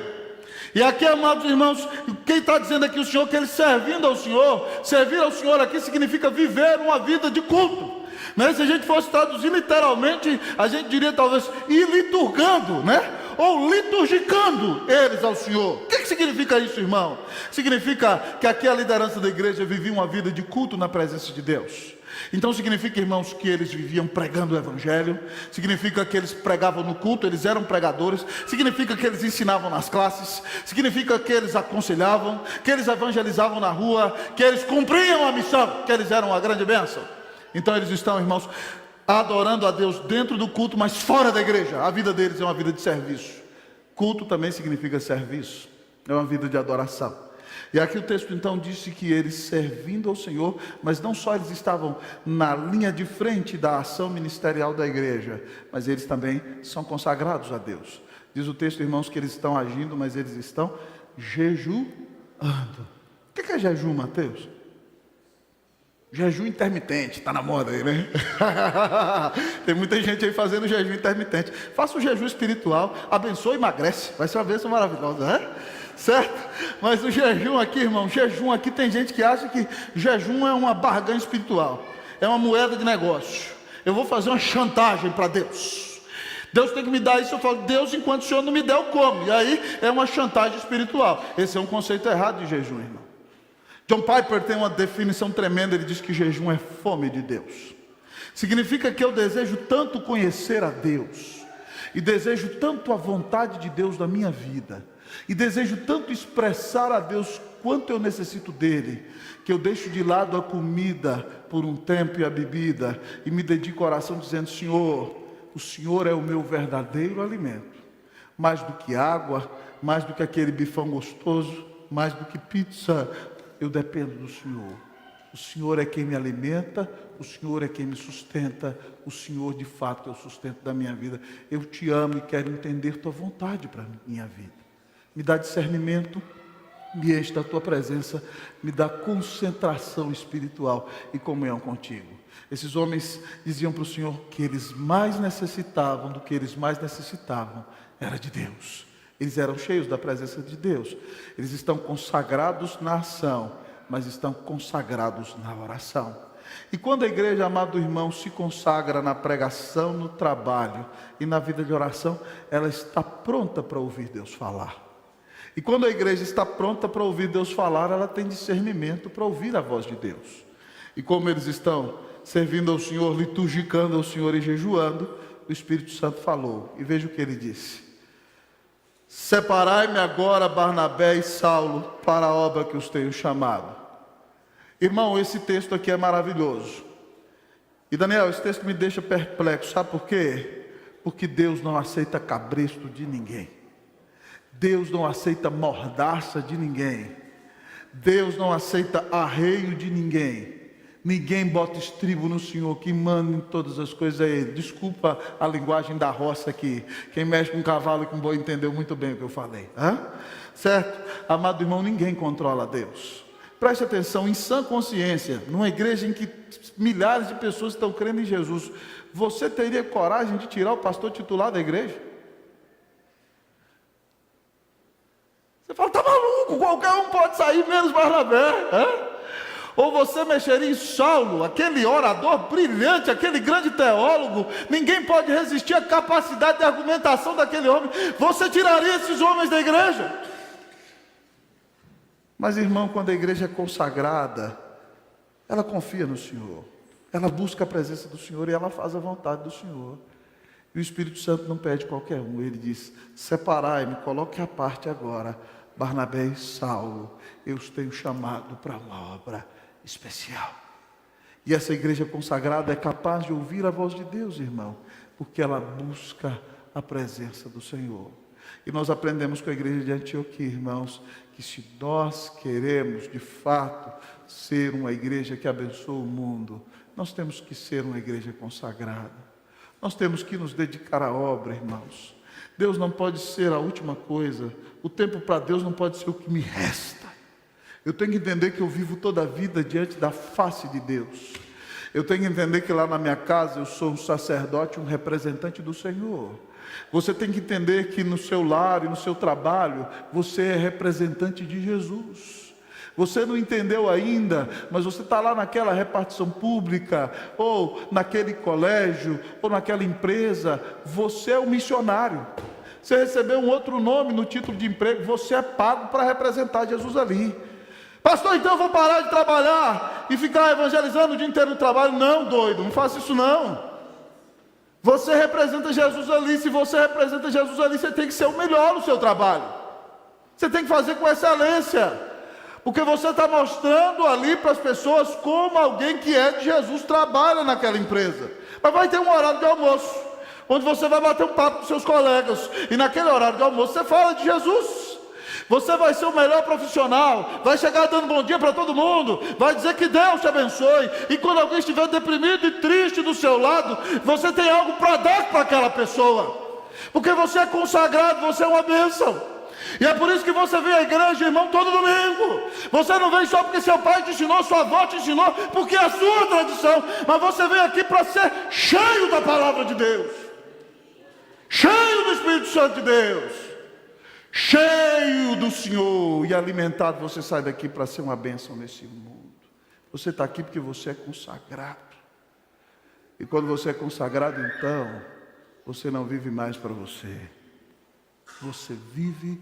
E aqui, amados irmãos, quem está dizendo aqui o Senhor, que ele servindo ao Senhor, servir ao Senhor aqui significa viver uma vida de culto. Né? Se a gente fosse traduzir literalmente, a gente diria talvez ir liturgando, né? Ou liturgicando eles ao Senhor. O que significa isso, irmão? Significa que aqui a liderança da igreja vivia uma vida de culto na presença de Deus. Então significa, irmãos, que eles viviam pregando o evangelho. Significa que eles pregavam no culto, eles eram pregadores. Significa que eles ensinavam nas classes. Significa que eles aconselhavam, que eles evangelizavam na rua, que eles cumpriam a missão, que eles eram uma grande bênção. Então eles estão, irmãos, adorando a Deus dentro do culto, mas fora da igreja. A vida deles é uma vida de serviço. Culto também significa serviço, é uma vida de adoração. E aqui o texto então disse que eles servindo ao Senhor, mas não só eles estavam na linha de frente da ação ministerial da igreja, mas eles também são consagrados a Deus. Diz o texto, irmãos, que eles estão agindo, mas eles estão jejuando. O que é jejum, Mateus? Jejum intermitente, está na moda aí, né? Tem muita gente aí fazendo jejum intermitente. Faça um jejum espiritual, abençoe e emagrece. Vai ser uma bênção maravilhosa, né? Certo? Mas o jejum aqui, irmão, jejum aqui, tem gente que acha que jejum é uma barganha espiritual. É uma moeda de negócio. Eu vou fazer uma chantagem para Deus. Deus tem que me dar isso. Eu falo, Deus, enquanto o Senhor não me der, eu como. E aí é uma chantagem espiritual. Esse é um conceito errado de jejum, irmão. John Piper tem uma definição tremenda. Ele diz que jejum é fome de Deus. Significa que eu desejo tanto conhecer a Deus, e desejo tanto a vontade de Deus na minha vida, e desejo tanto expressar a Deus quanto eu necessito dele, que eu deixo de lado a comida por um tempo e a bebida, e me dedico à oração dizendo, Senhor, o Senhor é o meu verdadeiro alimento, mais do que água, mais do que aquele bifão gostoso, mais do que pizza. Eu dependo do Senhor. O Senhor é quem me alimenta, o Senhor é quem me sustenta, o Senhor de fato é o sustento da minha vida. Eu te amo e quero entender tua vontade para a minha vida. Me dá discernimento, me enche da tua presença, me dá concentração espiritual e comunhão contigo. Esses homens diziam para o Senhor que eles mais necessitavam do que eles mais necessitavam era de Deus. Eles eram cheios da presença de Deus. Eles estão consagrados na ação, mas estão consagrados na oração. E quando a igreja, amado irmão, se consagra na pregação, no trabalho e na vida de oração, ela está pronta para ouvir Deus falar. E quando a igreja está pronta para ouvir Deus falar, ela tem discernimento para ouvir a voz de Deus. E como eles estão servindo ao Senhor, liturgicando ao Senhor e jejuando, o Espírito Santo falou. E veja o que ele disse: separai-me agora Barnabé e Saulo para a obra que os tenho chamado. Irmão, esse texto aqui é maravilhoso. E Daniel, esse texto me deixa perplexo, sabe por quê? Porque Deus não aceita cabresto de ninguém. Deus não aceita mordaça de ninguém. Deus não aceita arreio de ninguém. Ninguém bota estribo no Senhor. Que manda em todas as coisas é Ele. Desculpa a linguagem da roça aqui. Quem mexe com cavalo e com boi entendeu muito bem o que eu falei. Certo? Amado irmão, ninguém controla Deus. Preste atenção, em sã consciência, numa igreja em que milhares de pessoas estão crendo em Jesus, você teria coragem de tirar o pastor titular da igreja? Você fala, tá maluco, qualquer um pode sair, menos Barnabé. Ou você mexeria em Saulo, aquele orador brilhante, aquele grande teólogo, ninguém pode resistir à capacidade de argumentação daquele homem. Você tiraria esses homens da igreja? Mas irmão, quando a igreja é consagrada, ela confia no Senhor, ela busca a presença do Senhor e ela faz a vontade do Senhor. E o Espírito Santo não pede qualquer um, ele diz: separai-me, coloque à parte agora Barnabé e Saulo, eu os tenho chamado para uma obra especial. E essa igreja consagrada é capaz de ouvir a voz de Deus, irmão, porque ela busca a presença do Senhor. E nós aprendemos com a igreja de Antioquia, irmãos, que se nós queremos de fato ser uma igreja que abençoa o mundo, nós temos que ser uma igreja consagrada. Nós temos que nos dedicar à obra, irmãos. Deus não pode ser a última coisa. O tempo para Deus não pode ser o que me resta. Eu tenho que entender que eu vivo toda a vida diante da face de Deus. Eu tenho que entender que lá na minha casa eu sou um sacerdote, um representante do Senhor. Você tem que entender que no seu lar e no seu trabalho, você é representante de Jesus. Você não entendeu ainda, mas você está lá naquela repartição pública, ou naquele colégio, ou naquela empresa, você é um missionário. Você recebeu um outro nome no título de emprego, você é pago para representar Jesus ali. Pastor, então eu vou parar de trabalhar e ficar evangelizando o dia inteiro no trabalho? Não, doido, não faça isso não. Você representa Jesus ali. Se você representa Jesus ali, você tem que ser o melhor no seu trabalho. Você tem que fazer com excelência, porque você está mostrando ali para as pessoas como alguém que é de Jesus trabalha naquela empresa. Mas vai ter um horário de almoço, onde você vai bater um papo com seus colegas, e naquele horário de almoço você fala de Jesus. Você vai ser o melhor profissional, vai chegar dando bom dia para todo mundo, vai dizer que Deus te abençoe, e quando alguém estiver deprimido e triste do seu lado, você tem algo para dar para aquela pessoa, porque você é consagrado, você é uma bênção. E é por isso que você vem à igreja, irmão, todo domingo. Você não vem só porque seu pai te ensinou, sua avó te ensinou, porque é a sua tradição, mas você vem aqui para ser cheio da palavra de Deus, cheio do Espírito Santo de Deus, cheio do Senhor, e alimentado. Você sai daqui para ser uma bênção nesse mundo. Você está aqui porque você é consagrado. E quando você é consagrado, então você não vive mais para você. Você vive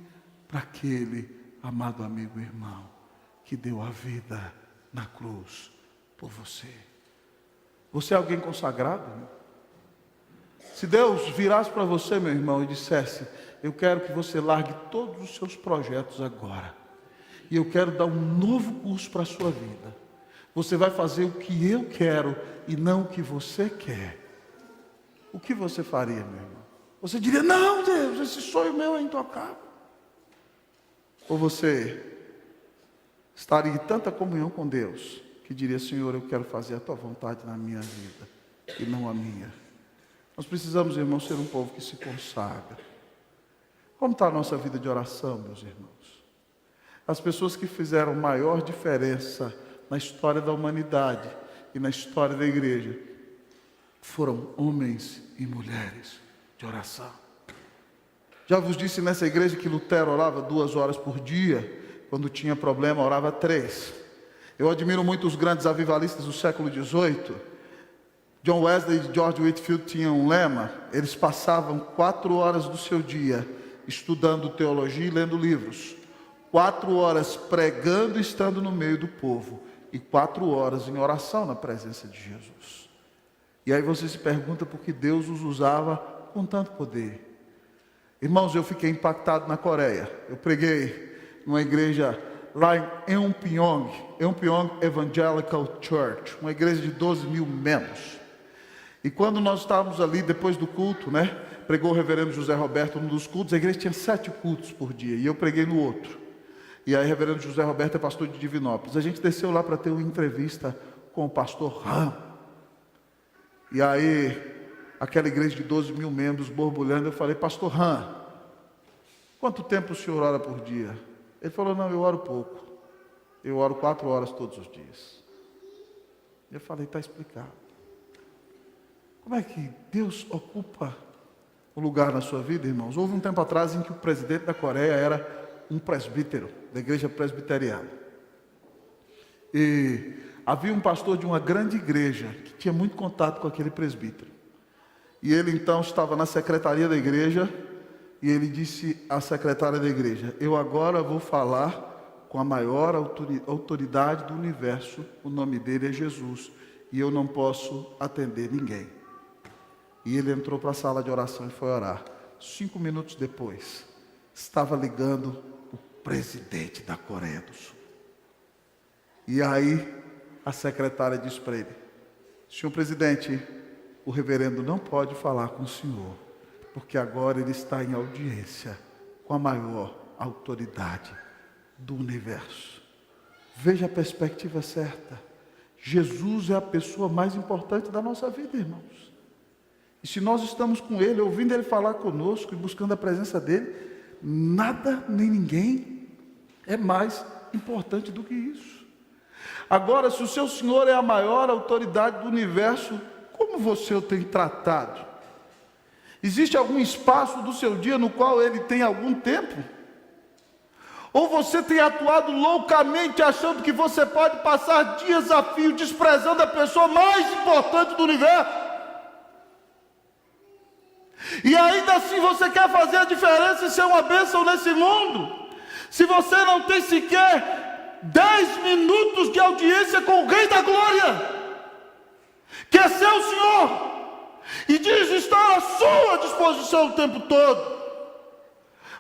para aquele amado amigo e irmão que deu a vida na cruz por você. Você é alguém consagrado? Se Deus virasse para você, meu irmão, e dissesse: eu quero que você largue todos os seus projetos agora, e eu quero dar um novo curso para a sua vida. Você vai fazer o que eu quero e não o que você quer. O que você faria, meu irmão? Você diria: não, Deus, esse sonho meu é intocável. Ou você estaria em tanta comunhão com Deus que diria: Senhor, eu quero fazer a tua vontade na minha vida e não a minha. Nós precisamos, irmãos, ser um povo que se consagra. Como está a nossa vida de oração, meus irmãos? As pessoas que fizeram maior diferença na história da humanidade e na história da igreja foram homens e mulheres de oração. Já vos disse nessa igreja que Lutero orava 2 horas por dia. Quando tinha problema, orava 3. Eu admiro muito os grandes avivalistas do século XVIII. John Wesley e George Whitefield tinham um lema: eles passavam 4 horas do seu dia estudando teologia e lendo livros, 4 horas pregando e estando no meio do povo, e 4 horas em oração na presença de Jesus. E aí você se pergunta por que Deus os usava com tanto poder. Irmãos, eu fiquei impactado na Coreia. Eu preguei numa igreja lá em Eunpyeong Evangelical Church, uma igreja de 12 mil membros. E quando nós estávamos ali, depois do culto, pregou o reverendo José Roberto num dos cultos. A igreja tinha 7 cultos por dia, e eu preguei no outro. E aí o reverendo José Roberto é pastor de Divinópolis. A gente desceu lá para ter uma entrevista com o pastor Ram. E aí, aquela igreja de 12 mil membros borbulhando, eu falei: pastor Ram, quanto tempo o senhor ora por dia? Ele falou: não, eu oro pouco. Eu oro 4 horas todos os dias. Eu falei: está explicado. Como é que Deus ocupa um lugar na sua vida, irmãos? Houve um tempo atrás em que o presidente da Coreia era um presbítero da igreja presbiteriana. E havia um pastor de uma grande igreja que tinha muito contato com aquele presbítero. E ele então estava na secretaria da igreja, e ele disse à secretária da igreja: eu agora vou falar com a maior autoridade do universo, o nome dele é Jesus, e eu não posso atender ninguém. E ele entrou para a sala de oração e foi orar. 5 minutos depois, estava ligando o presidente da Coreia do Sul. E aí a secretária disse para ele: senhor presidente, o reverendo não pode falar com o senhor, porque agora ele está em audiência com a maior autoridade do universo. Veja a perspectiva certa. Jesus é a pessoa mais importante da nossa vida, irmãos. E se nós estamos com Ele, ouvindo Ele falar conosco e buscando a presença dEle, nada nem ninguém é mais importante do que isso. Agora, se o seu Senhor é a maior autoridade do universo, como você o tem tratado? Existe algum espaço do seu dia no qual Ele tem algum tempo? Ou você tem atuado loucamente achando que você pode passar dias a fio desprezando a pessoa mais importante do universo? E ainda assim você quer fazer a diferença e ser uma bênção nesse mundo? Se você não tem sequer 10 minutos de audiência com o Rei da Glória, que é seu Senhor, e diz estar à sua disposição o tempo todo.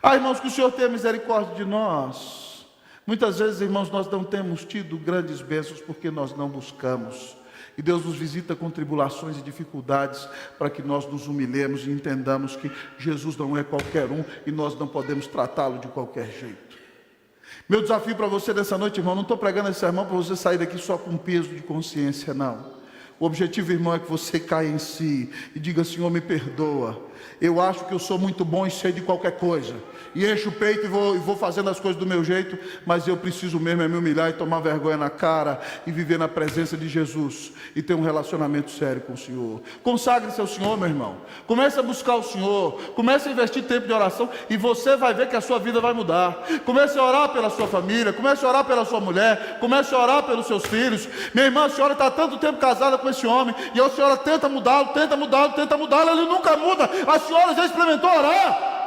Irmãos, que o Senhor tenha misericórdia de nós. Muitas vezes, irmãos, nós não temos tido grandes bênçãos porque nós não buscamos. E Deus nos visita com tribulações e dificuldades para que nós nos humilhemos e entendamos que Jesus não é qualquer um e nós não podemos tratá-lo de qualquer jeito. Meu desafio para você nessa noite, irmão, não estou pregando esse sermão para você sair daqui só com peso de consciência, não. O objetivo, irmão, é que você caia em si e diga: Senhor, me perdoa. Eu acho que eu sou muito bom e sei de qualquer coisa, e encho o peito e vou fazendo as coisas do meu jeito, mas eu preciso mesmo me humilhar e tomar vergonha na cara e viver na presença de Jesus e ter um relacionamento sério com o Senhor. Consagre-se ao Senhor, meu irmão. Comece a buscar o Senhor, comece a investir tempo de oração e você vai ver que a sua vida vai mudar. Comece a orar pela sua família, comece a orar pela sua mulher, comece a orar pelos seus filhos. Minha irmã, a senhora está há tanto tempo casada com esse homem e a senhora tenta mudá-lo, ele nunca muda. A senhora já experimentou orar?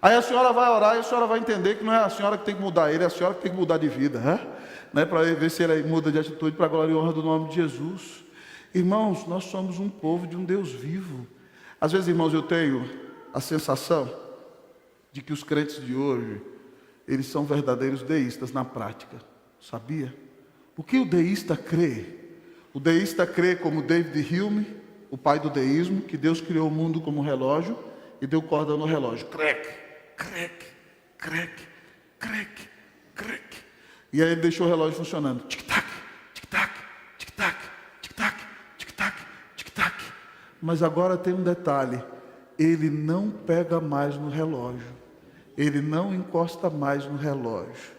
Aí a senhora vai orar e a senhora vai entender que não é a senhora que tem que mudar ele, é a senhora que tem que mudar de vida, né? Para ver se ele muda de atitude para a glória e honra do nome de Jesus. Irmãos, nós somos um povo de um Deus vivo. Às vezes, irmãos, eu tenho a sensação de que os crentes de hoje, eles são verdadeiros deístas na prática, sabia? O que o deísta crê? O deísta crê, como David Hume, o pai do deísmo, que Deus criou o mundo como relógio e deu corda no relógio. Crec, crec, crec, crec, crec. E aí ele deixou o relógio funcionando. Tic-tac, tic-tac, tic-tac, tic-tac, tic-tac, tic-tac. Mas agora tem um detalhe. Ele não pega mais no relógio. Ele não encosta mais no relógio.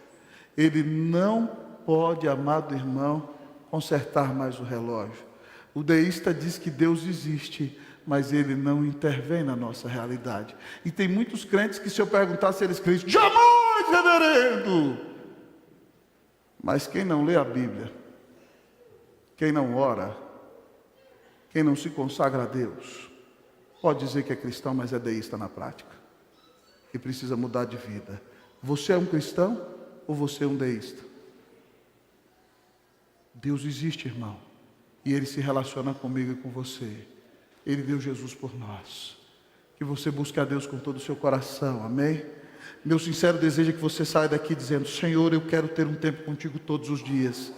Ele não pode, amado irmão, consertar mais o relógio. O deísta diz que Deus existe, mas ele não intervém na nossa realidade. E tem muitos crentes que, se eu perguntar se eles creem, jamais, reverendo. Mas quem não lê a Bíblia, quem não ora, quem não se consagra a Deus, pode dizer que é cristão, mas é deísta na prática. E precisa mudar de vida. Você é um cristão ou você é um deísta? Deus existe, irmão. E Ele se relaciona comigo e com você. Ele deu Jesus por nós. Que você busque a Deus com todo o seu coração, amém? Meu sincero desejo é que você saia daqui dizendo: Senhor, eu quero ter um tempo contigo todos os dias.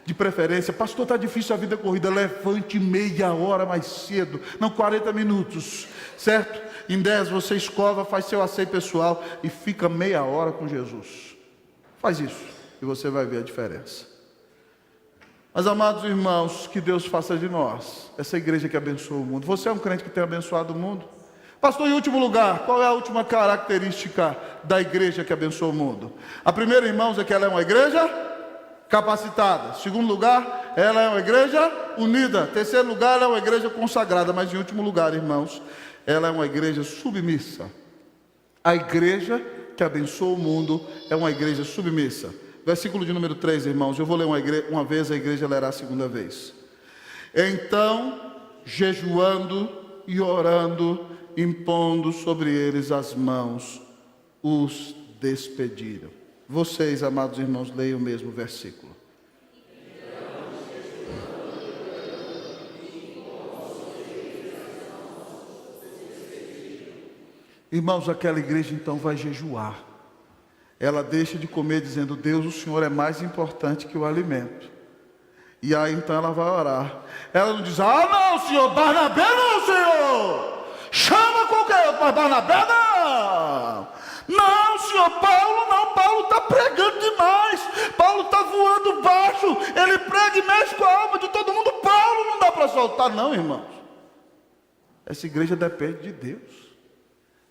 De preferência, pastor, está difícil a vida corrida, levante meia hora mais cedo, não 40 minutos, certo? Em 10 você escova, faz seu asseio pessoal e fica meia hora com Jesus. Faz isso e você vai ver a diferença. Mas, amados irmãos, que Deus faça de nós essa igreja que abençoa o mundo. Você é um crente que tem abençoado o mundo? Pastor, em último lugar, qual é a última característica da igreja que abençoa o mundo? A primeira, irmãos, é que ela é uma igreja capacitada. Segundo lugar, ela é uma igreja unida. Terceiro lugar, ela é uma igreja consagrada. Mas em último lugar, irmãos, ela é uma igreja submissa. A igreja que abençoa o mundo é uma igreja submissa. Versículo de número 3, irmãos. Eu vou ler uma vez, a igreja lerá a segunda vez. Então, jejuando e orando, impondo sobre eles as mãos, os despediram. Vocês, amados irmãos, leiam o mesmo versículo. Irmãos, aquela igreja então vai jejuar. Ela deixa de comer dizendo: Deus, o Senhor é mais importante que o alimento. E aí então ela vai orar. Ela não diz: ah não, Senhor, Barnabé não, Senhor. Chama qualquer outro, mas Barnabé não. Não, Senhor, Paulo não. Paulo está pregando demais. Paulo está voando baixo. Ele prega e mexe com a alma de todo mundo. Paulo não dá para soltar, não, irmãos. Essa igreja depende de Deus.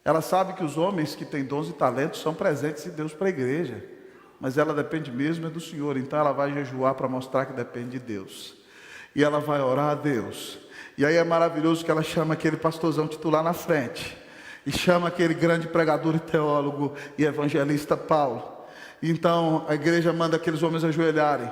Ela sabe que os homens que têm dons e talentos são presentes de Deus para a igreja. Mas ela depende mesmo do Senhor. Então ela vai jejuar para mostrar que depende de Deus. E ela vai orar a Deus. E aí é maravilhoso que ela chama aquele pastorzão titular na frente. E chama aquele grande pregador e teólogo e evangelista Paulo. Então a igreja manda aqueles homens ajoelharem.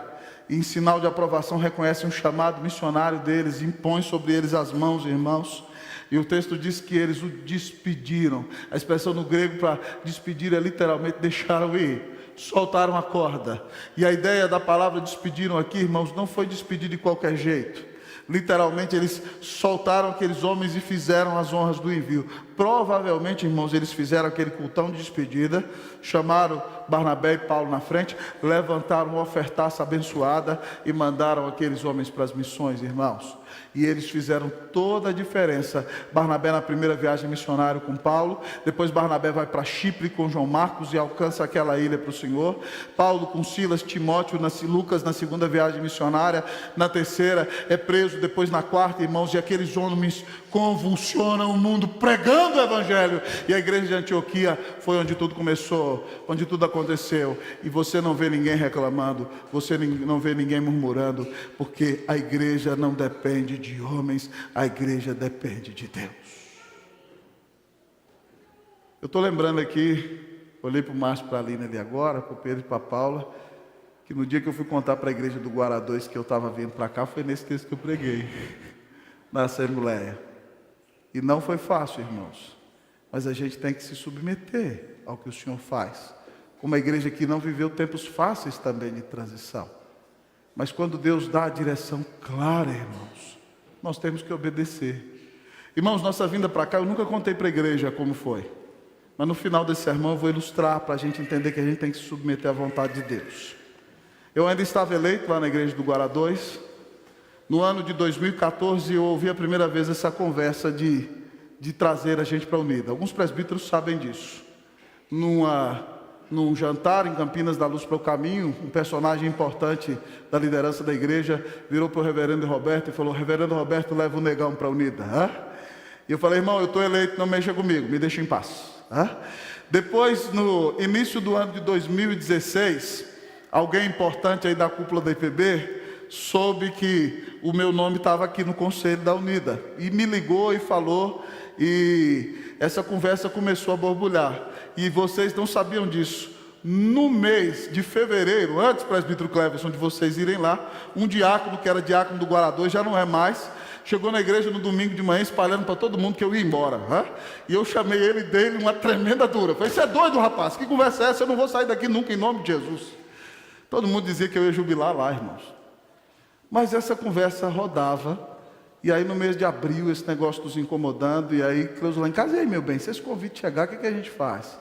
E em sinal de aprovação reconhece um chamado missionário deles. Impõe sobre eles as mãos, irmãos. E o texto diz que eles o despediram. A expressão no grego para despedir é literalmente deixaram ir. Soltaram a corda. E a ideia da palavra despediram aqui, irmãos, não foi despedir de qualquer jeito. Literalmente eles soltaram aqueles homens e fizeram as honras do envio. Provavelmente, irmãos, eles fizeram aquele cultão de despedida, chamaram Barnabé e Paulo na frente, levantaram uma ofertaça abençoada e mandaram aqueles homens para as missões, irmãos. E eles fizeram toda a diferença. Barnabé na primeira viagem missionária com Paulo. Depois Barnabé vai para Chipre com João Marcos e alcança aquela ilha para o Senhor. Paulo com Silas, Timóteo, Lucas na segunda viagem missionária. Na terceira é preso. Depois na quarta, irmãos, e aqueles homens convulsionam o mundo pregando o evangelho. E a igreja de Antioquia foi onde tudo começou, onde tudo aconteceu. E você não vê ninguém reclamando, você não vê ninguém murmurando, porque a igreja não depende de homens, a igreja depende de Deus. Eu estou lembrando aqui, olhei para o Márcio, para a Aline ali agora, para o Pedro e para a Paula, que no dia que eu fui contar para a igreja do Guará 2 que eu estava vindo para cá, foi nesse texto que eu preguei, na Assembleia. E não foi fácil, irmãos, mas a gente tem que se submeter ao que o Senhor faz. Como a igreja que não viveu tempos fáceis também de transição. Mas quando Deus dá a direção clara, irmãos, nós temos que obedecer. Irmãos, nossa vinda para cá, eu nunca contei para a igreja como foi. Mas no final desse sermão eu vou ilustrar para a gente entender que a gente tem que se submeter à vontade de Deus. Eu ainda estava eleito lá na igreja do Guará 2. No ano de 2014 eu ouvi a primeira vez essa conversa de trazer a gente para a Unida. Alguns presbíteros sabem disso. Num jantar em Campinas da Luz para o Caminho, um personagem importante da liderança da igreja virou para o reverendo Roberto e falou: reverendo Roberto, leva o negão para a Unida. E eu falei: irmão, eu estou eleito, não mexa comigo, me deixa em paz. Depois, no início do ano de 2016, alguém importante aí da cúpula da IPB soube que o meu nome estava aqui no conselho da Unida. E me ligou e falou, e essa conversa começou a borbulhar. E vocês não sabiam disso. No mês de fevereiro, antes, presbítero Cleverson, de vocês irem lá, um diácono, que era diácono do Guará 2, já não é mais, chegou na igreja no domingo de manhã, espalhando para todo mundo que eu ia embora. E eu chamei ele e dei uma tremenda dura. Falei, você é doido, rapaz? Que conversa é essa? Eu não vou sair daqui nunca, em nome de Jesus. Todo mundo dizia que eu ia jubilar lá, irmãos. Mas essa conversa rodava. E aí no mês de abril, esse negócio nos incomodando. E aí, Cleusa lá em casa, e aí, meu bem, se esse convite chegar, o que a gente faz?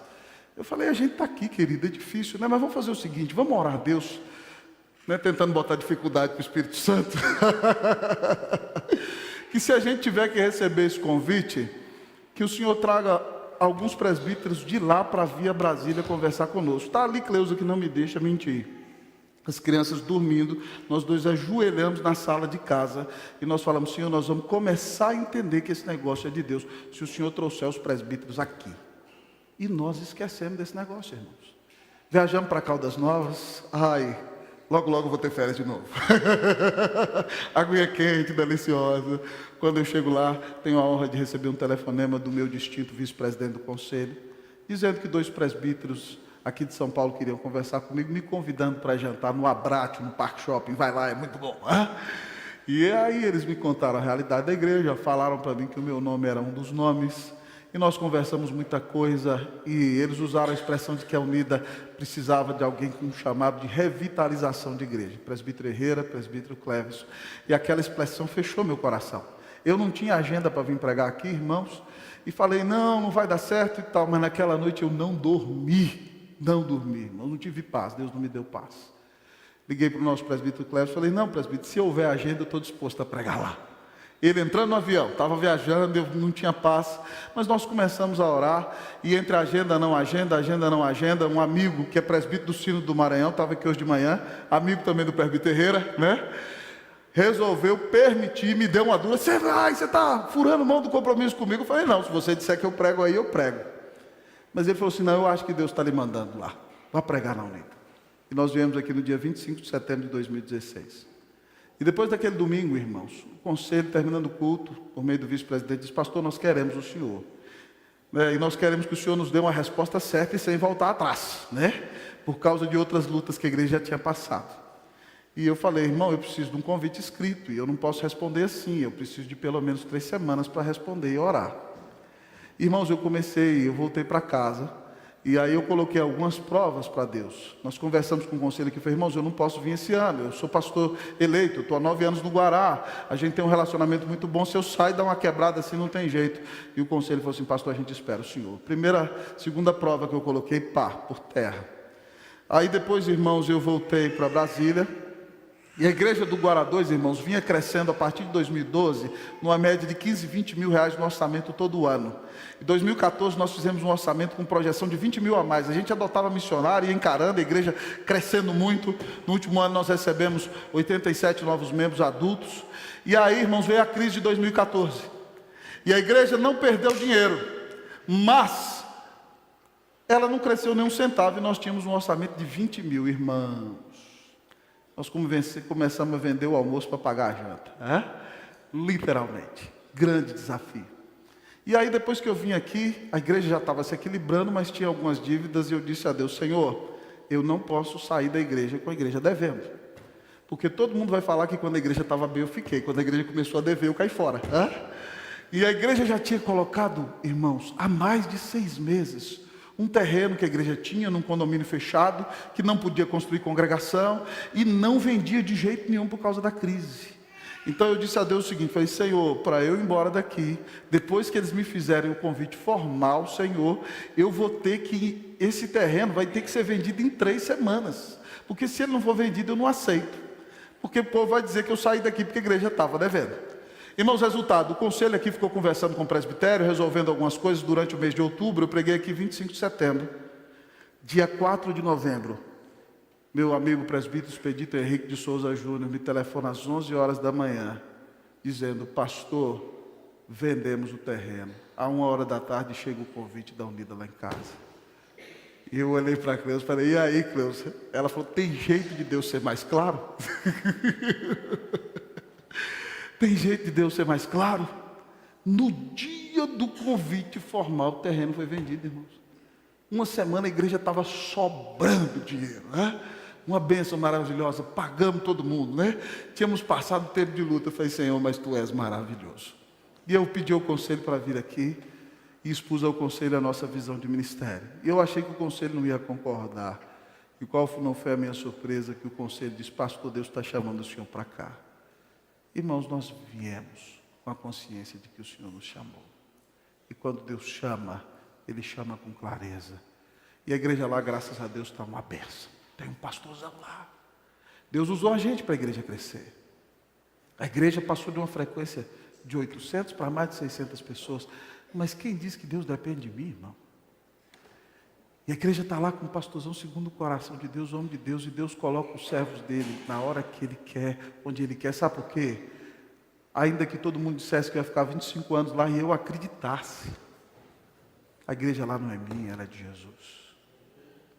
Eu falei, a gente está aqui, querida, é difícil, né? Mas vamos fazer o seguinte, vamos orar a Deus, né? Tentando botar dificuldade para o Espírito Santo. Que se a gente tiver que receber esse convite, que o Senhor traga alguns presbíteros de lá para vir a Brasília conversar conosco. Está ali Cleusa que não me deixa mentir. As crianças dormindo, nós dois ajoelhamos na sala de casa e nós falamos, Senhor, nós vamos começar a entender que esse negócio é de Deus, se o Senhor trouxer os presbíteros aqui. E nós esquecemos desse negócio, irmãos. Viajamos para Caldas Novas. Ai, logo eu vou ter férias de novo. Aguinha quente, deliciosa. Quando eu chego lá, tenho a honra de receber um telefonema do meu distinto vice-presidente do conselho, dizendo que 2 presbíteros aqui de São Paulo queriam conversar comigo, me convidando para jantar no Abrate, no Parque Shopping. Vai lá, é muito bom. E aí eles me contaram a realidade da igreja, falaram para mim que o meu nome era um dos nomes. E nós conversamos muita coisa, e eles usaram a expressão de que a Unida precisava de alguém com um chamado de revitalização de igreja. Presbítero Herrera, presbítero Cleverson. E aquela expressão fechou meu coração. Eu não tinha agenda para vir pregar aqui, irmãos, e falei, não vai dar certo e tal, mas naquela noite eu não dormi, irmão, não tive paz, Deus não me deu paz. Liguei para o nosso presbítero Cleverson, falei, não, presbítero, se houver agenda, eu estou disposto a pregar lá. Ele entrando no avião, estava viajando, eu não tinha paz, mas nós começamos a orar, e entre agenda, não agenda, um amigo que é presbítero do Sino do Maranhão, estava aqui hoje de manhã, amigo também do presbítero Herrera, né? Resolveu permitir, me deu uma dura, você está furando mão do compromisso comigo? Eu falei, não, se você disser que eu prego aí, eu prego. Mas ele falou assim, não, eu acho que Deus está lhe mandando lá, vá pregar na Unida. E nós viemos aqui no dia 25 de setembro de 2016. E depois daquele domingo, irmãos, o conselho, terminando o culto, por meio do vice-presidente, disse, pastor, nós queremos o senhor. E nós queremos que o senhor nos dê uma resposta certa e sem voltar atrás, né? Por causa de outras lutas que a igreja já tinha passado. E eu falei, irmão, eu preciso de um convite escrito, e eu não posso responder assim, eu preciso de pelo menos 3 semanas para responder e orar. Irmãos, eu voltei para casa, e aí eu coloquei algumas provas para Deus. Nós conversamos com o conselho aqui, falei, irmãos, eu não posso vir esse ano, eu sou pastor eleito, eu estou há 9 anos no Guará, a gente tem um relacionamento muito bom, se eu sair, dar uma quebrada assim, não tem jeito. E o conselho falou assim, pastor, a gente espera o senhor. Segunda prova que eu coloquei, por terra. Aí depois, irmãos, eu voltei para Brasília, e a igreja do Guará 2, irmãos, vinha crescendo a partir de 2012, numa média de 15, 20 mil reais no orçamento todo ano. Em 2014 nós fizemos um orçamento com projeção de 20 mil a mais. A gente adotava missionário, ia encarando, a igreja crescendo muito. No último ano nós recebemos 87 novos membros adultos. E aí, irmãos, veio a crise de 2014. E a igreja não perdeu dinheiro, mas ela não cresceu nem um centavo e nós tínhamos um orçamento de 20 mil, irmãos. Nós começamos a vender o almoço para pagar a janta. Literalmente. Grande desafio. E aí depois que eu vim aqui, a igreja já estava se equilibrando, mas tinha algumas dívidas, e eu disse a Deus, Senhor, eu não posso sair da igreja com a igreja devendo. Porque todo mundo vai falar que quando a igreja estava bem eu fiquei, quando a igreja começou a dever eu caí fora. E a igreja já tinha colocado, irmãos, há mais de 6 meses, um terreno que a igreja tinha num condomínio fechado, que não podia construir congregação, e não vendia de jeito nenhum por causa da crise. Então eu disse a Deus o seguinte, falei, Senhor, para eu ir embora daqui, depois que eles me fizerem o convite formal, Senhor, eu vou ter que, esse terreno vai ter que ser vendido em 3 semanas, porque se ele não for vendido eu não aceito, porque o povo vai dizer que eu saí daqui porque a igreja estava devendo. Irmãos, resultado, o conselho aqui ficou conversando com o presbitério, resolvendo algumas coisas durante o mês de outubro, eu preguei aqui 25 de setembro, dia 4 de novembro, meu amigo presbítero Expedito Henrique de Souza Júnior me telefona às 11 horas da manhã, dizendo, pastor, vendemos o terreno. À 1 hora da tarde chega o convite da Unida lá em casa. E eu olhei para a Cleusa e falei, e aí, Cleusa? Ela falou, tem jeito de Deus ser mais claro? Tem jeito de Deus ser mais claro? No dia do convite formal, o terreno foi vendido, irmãos. Uma semana a igreja estava sobrando dinheiro, né? Uma bênção maravilhosa, pagamos todo mundo, né? Tínhamos passado o tempo de luta. Eu falei, Senhor, mas Tu és maravilhoso. E eu pedi ao conselho para vir aqui e expus ao conselho a nossa visão de ministério. E eu achei que o conselho não ia concordar. E qual não foi a minha surpresa? Que o conselho disse, pastor, Deus está chamando o senhor para cá. Irmãos, nós viemos com a consciência de que o Senhor nos chamou. E quando Deus chama, Ele chama com clareza. E a igreja lá, graças a Deus, está uma bênção. Tem um pastorzão lá. Deus usou a gente para a igreja crescer. A igreja passou de uma frequência de 800 para mais de 600 pessoas. Mas quem diz que Deus depende de mim, irmão? E a igreja está lá com o pastorzão segundo o coração de Deus, homem de Deus, e Deus coloca os servos dele na hora que Ele quer, onde Ele quer. Sabe por quê? Ainda que todo mundo dissesse que eu ia ficar 25 anos lá e eu acreditasse, a igreja lá não é minha, ela é de Jesus.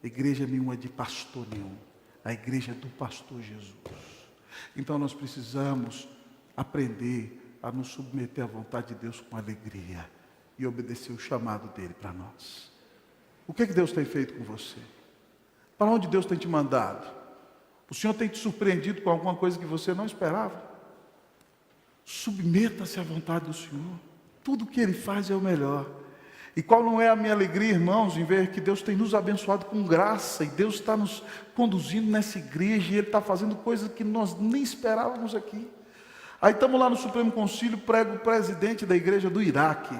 A igreja nenhuma é de pastor nenhum, a igreja é do pastor Jesus. Então nós precisamos aprender a nos submeter à vontade de Deus com alegria e obedecer o chamado dele para nós. O que Deus tem feito com você? Para onde Deus tem te mandado? O Senhor tem te surpreendido com alguma coisa que você não esperava? Submeta-se à vontade do Senhor. Tudo que Ele faz é o melhor. E qual não é a minha alegria, irmãos, em ver que Deus tem nos abençoado com graça, e Deus está nos conduzindo nessa igreja, e Ele está fazendo coisas que nós nem esperávamos aqui. Aí estamos lá no Supremo Concílio, prego o presidente da igreja do Iraque.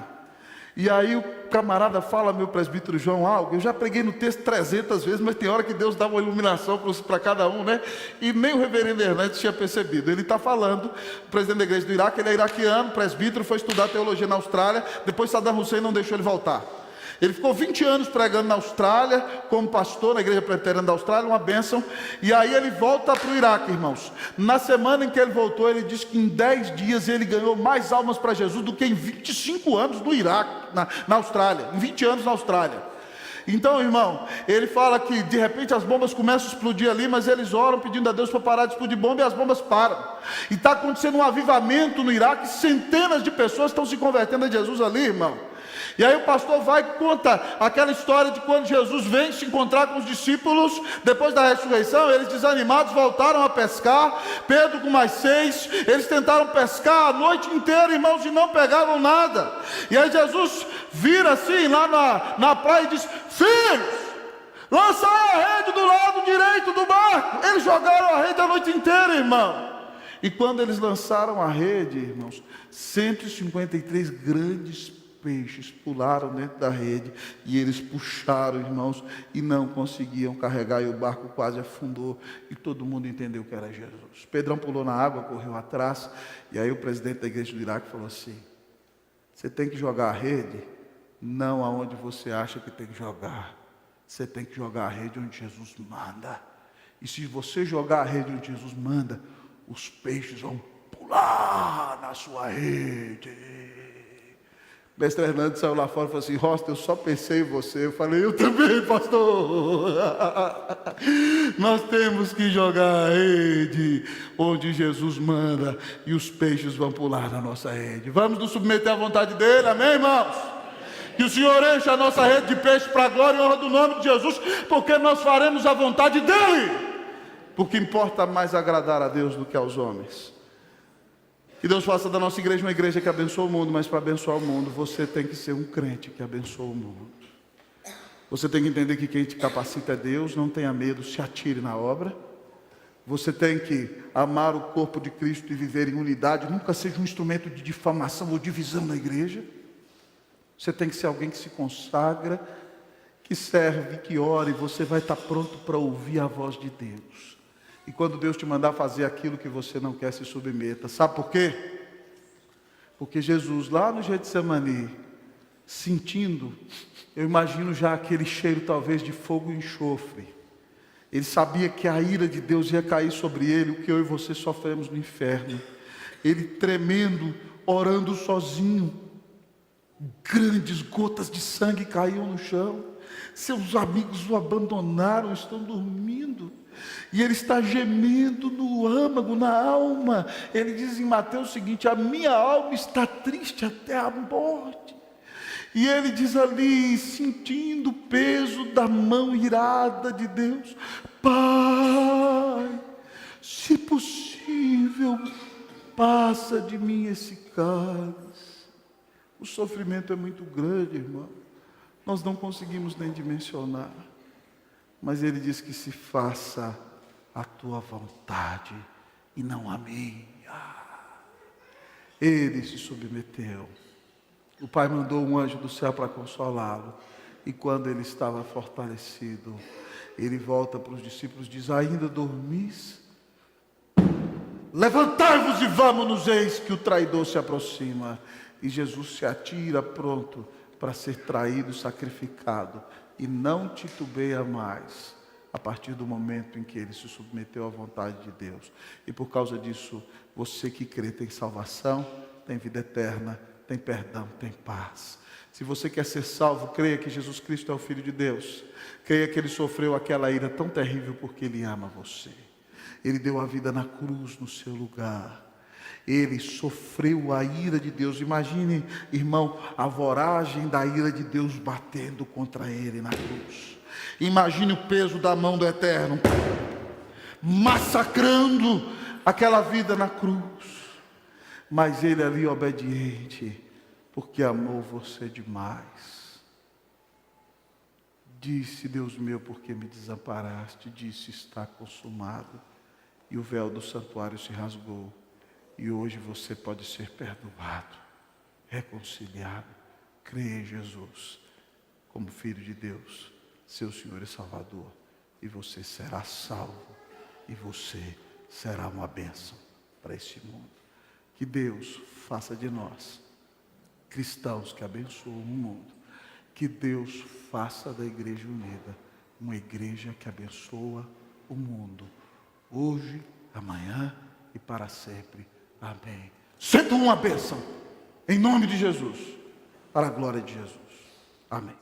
E aí o camarada fala, meu presbítero João, algo, eu já preguei no texto 300 vezes, mas tem hora que Deus dá uma iluminação para cada um, né? E nem o reverendo Hernandes tinha percebido. Ele está falando, o presidente da igreja do Iraque, ele é iraquiano, presbítero, foi estudar teologia na Austrália, depois Saddam Hussein não deixou ele voltar. Ele ficou 20 anos pregando na Austrália, como pastor na igreja presbiteriana da Austrália, uma bênção. E aí ele volta para o Iraque, irmãos. Na semana em que ele voltou, ele disse que em 10 dias ele ganhou mais almas para Jesus do que em 25 anos no Iraque, na Austrália. Em 20 anos na Austrália. Então, irmão, ele fala que de repente as bombas começam a explodir ali, mas eles oram pedindo a Deus para parar de explodir bomba e as bombas param. E está acontecendo um avivamento no Iraque, centenas de pessoas estão se convertendo a Jesus ali, irmão. E aí o pastor vai e conta aquela história de quando Jesus vem se encontrar com os discípulos, depois da ressurreição, eles desanimados voltaram a pescar, Pedro com mais 6, eles tentaram pescar a noite inteira, irmãos, e não pegavam nada. E aí Jesus vira assim, lá na praia e diz, filhos, lança a rede do lado direito do barco. Eles jogaram a rede a noite inteira, irmão. E quando eles lançaram a rede, irmãos, 153 grandes peixes pularam dentro da rede e eles puxaram, irmãos, e não conseguiam carregar, e o barco quase afundou, e todo mundo entendeu que era Jesus. Pedrão pulou na água, correu atrás, e aí o presidente da igreja do Iraque falou assim, você tem que jogar a rede não aonde você acha que tem que jogar, você tem que jogar a rede onde Jesus manda. E se você jogar a rede onde Jesus manda, os peixes vão pular na sua rede. Mestre Hernandes saiu lá fora e falou assim, Rosta, eu só pensei em você. Eu falei, eu também, pastor. Nós temos que jogar a rede onde Jesus manda e os peixes vão pular na nossa rede. Vamos nos submeter à vontade dele, amém, irmãos? Que o Senhor enche a nossa rede de peixe para a glória e honra do nome de Jesus, porque nós faremos a vontade dele. Porque importa mais agradar a Deus do que aos homens. Que Deus faça da nossa igreja uma igreja que abençoa o mundo, mas para abençoar o mundo, você tem que ser um crente que abençoa o mundo. Você tem que entender que quem te capacita é Deus, não tenha medo, se atire na obra. Você tem que amar o corpo de Cristo e viver em unidade, nunca seja um instrumento de difamação ou divisão na igreja. Você tem que ser alguém que se consagra, que serve, que ora, e você vai estar pronto para ouvir a voz de Deus. E quando Deus te mandar fazer aquilo que você não quer, se submeta. Sabe por quê? Porque Jesus, lá no Getsemani, sentindo, eu imagino já aquele cheiro talvez de fogo e enxofre. Ele sabia que a ira de Deus ia cair sobre ele, o que eu e você sofremos no inferno. Ele tremendo, orando sozinho. Grandes gotas de sangue caíam no chão. Seus amigos o abandonaram, estão dormindo. E ele está gemendo no âmago, na alma. Ele diz em Mateus o seguinte, a minha alma está triste até a morte. E ele diz ali, sentindo o peso da mão irada de Deus: Pai, se possível, passa de mim esse cálice. O sofrimento é muito grande, irmão. Nós não conseguimos nem dimensionar. Mas ele diz que se faça a tua vontade e não a minha. Ele se submeteu. O Pai mandou um anjo do céu para consolá-lo. E quando ele estava fortalecido, ele volta para os discípulos e diz: ainda dormis? Levantai-vos e vamos-nos, eis que o traidor se aproxima. E Jesus se atira pronto para ser traído, sacrificado. E não titubeia mais, a partir do momento em que ele se submeteu à vontade de Deus. E por causa disso, você que crê tem salvação, tem vida eterna, tem perdão, tem paz. Se você quer ser salvo, creia que Jesus Cristo é o Filho de Deus. Creia que Ele sofreu aquela ira tão terrível porque Ele ama você. Ele deu a vida na cruz no seu lugar. Ele sofreu a ira de Deus. Imagine, irmão, a voragem da ira de Deus batendo contra Ele na cruz. Imagine o peso da mão do Eterno massacrando aquela vida na cruz. Mas Ele ali obediente, porque amou você demais. Disse: Deus meu, por que me desamparaste? Disse: está consumado. E o véu do santuário se rasgou. E hoje você pode ser perdoado, reconciliado. Creia em Jesus como Filho de Deus, seu Senhor e Salvador. E você será salvo. E você será uma bênção para este mundo. Que Deus faça de nós cristãos que abençoam o mundo. Que Deus faça da Igreja Unida uma igreja que abençoa o mundo, hoje, amanhã e para sempre. Amém. Sendo uma bênção, em nome de Jesus, para a glória de Jesus. Amém.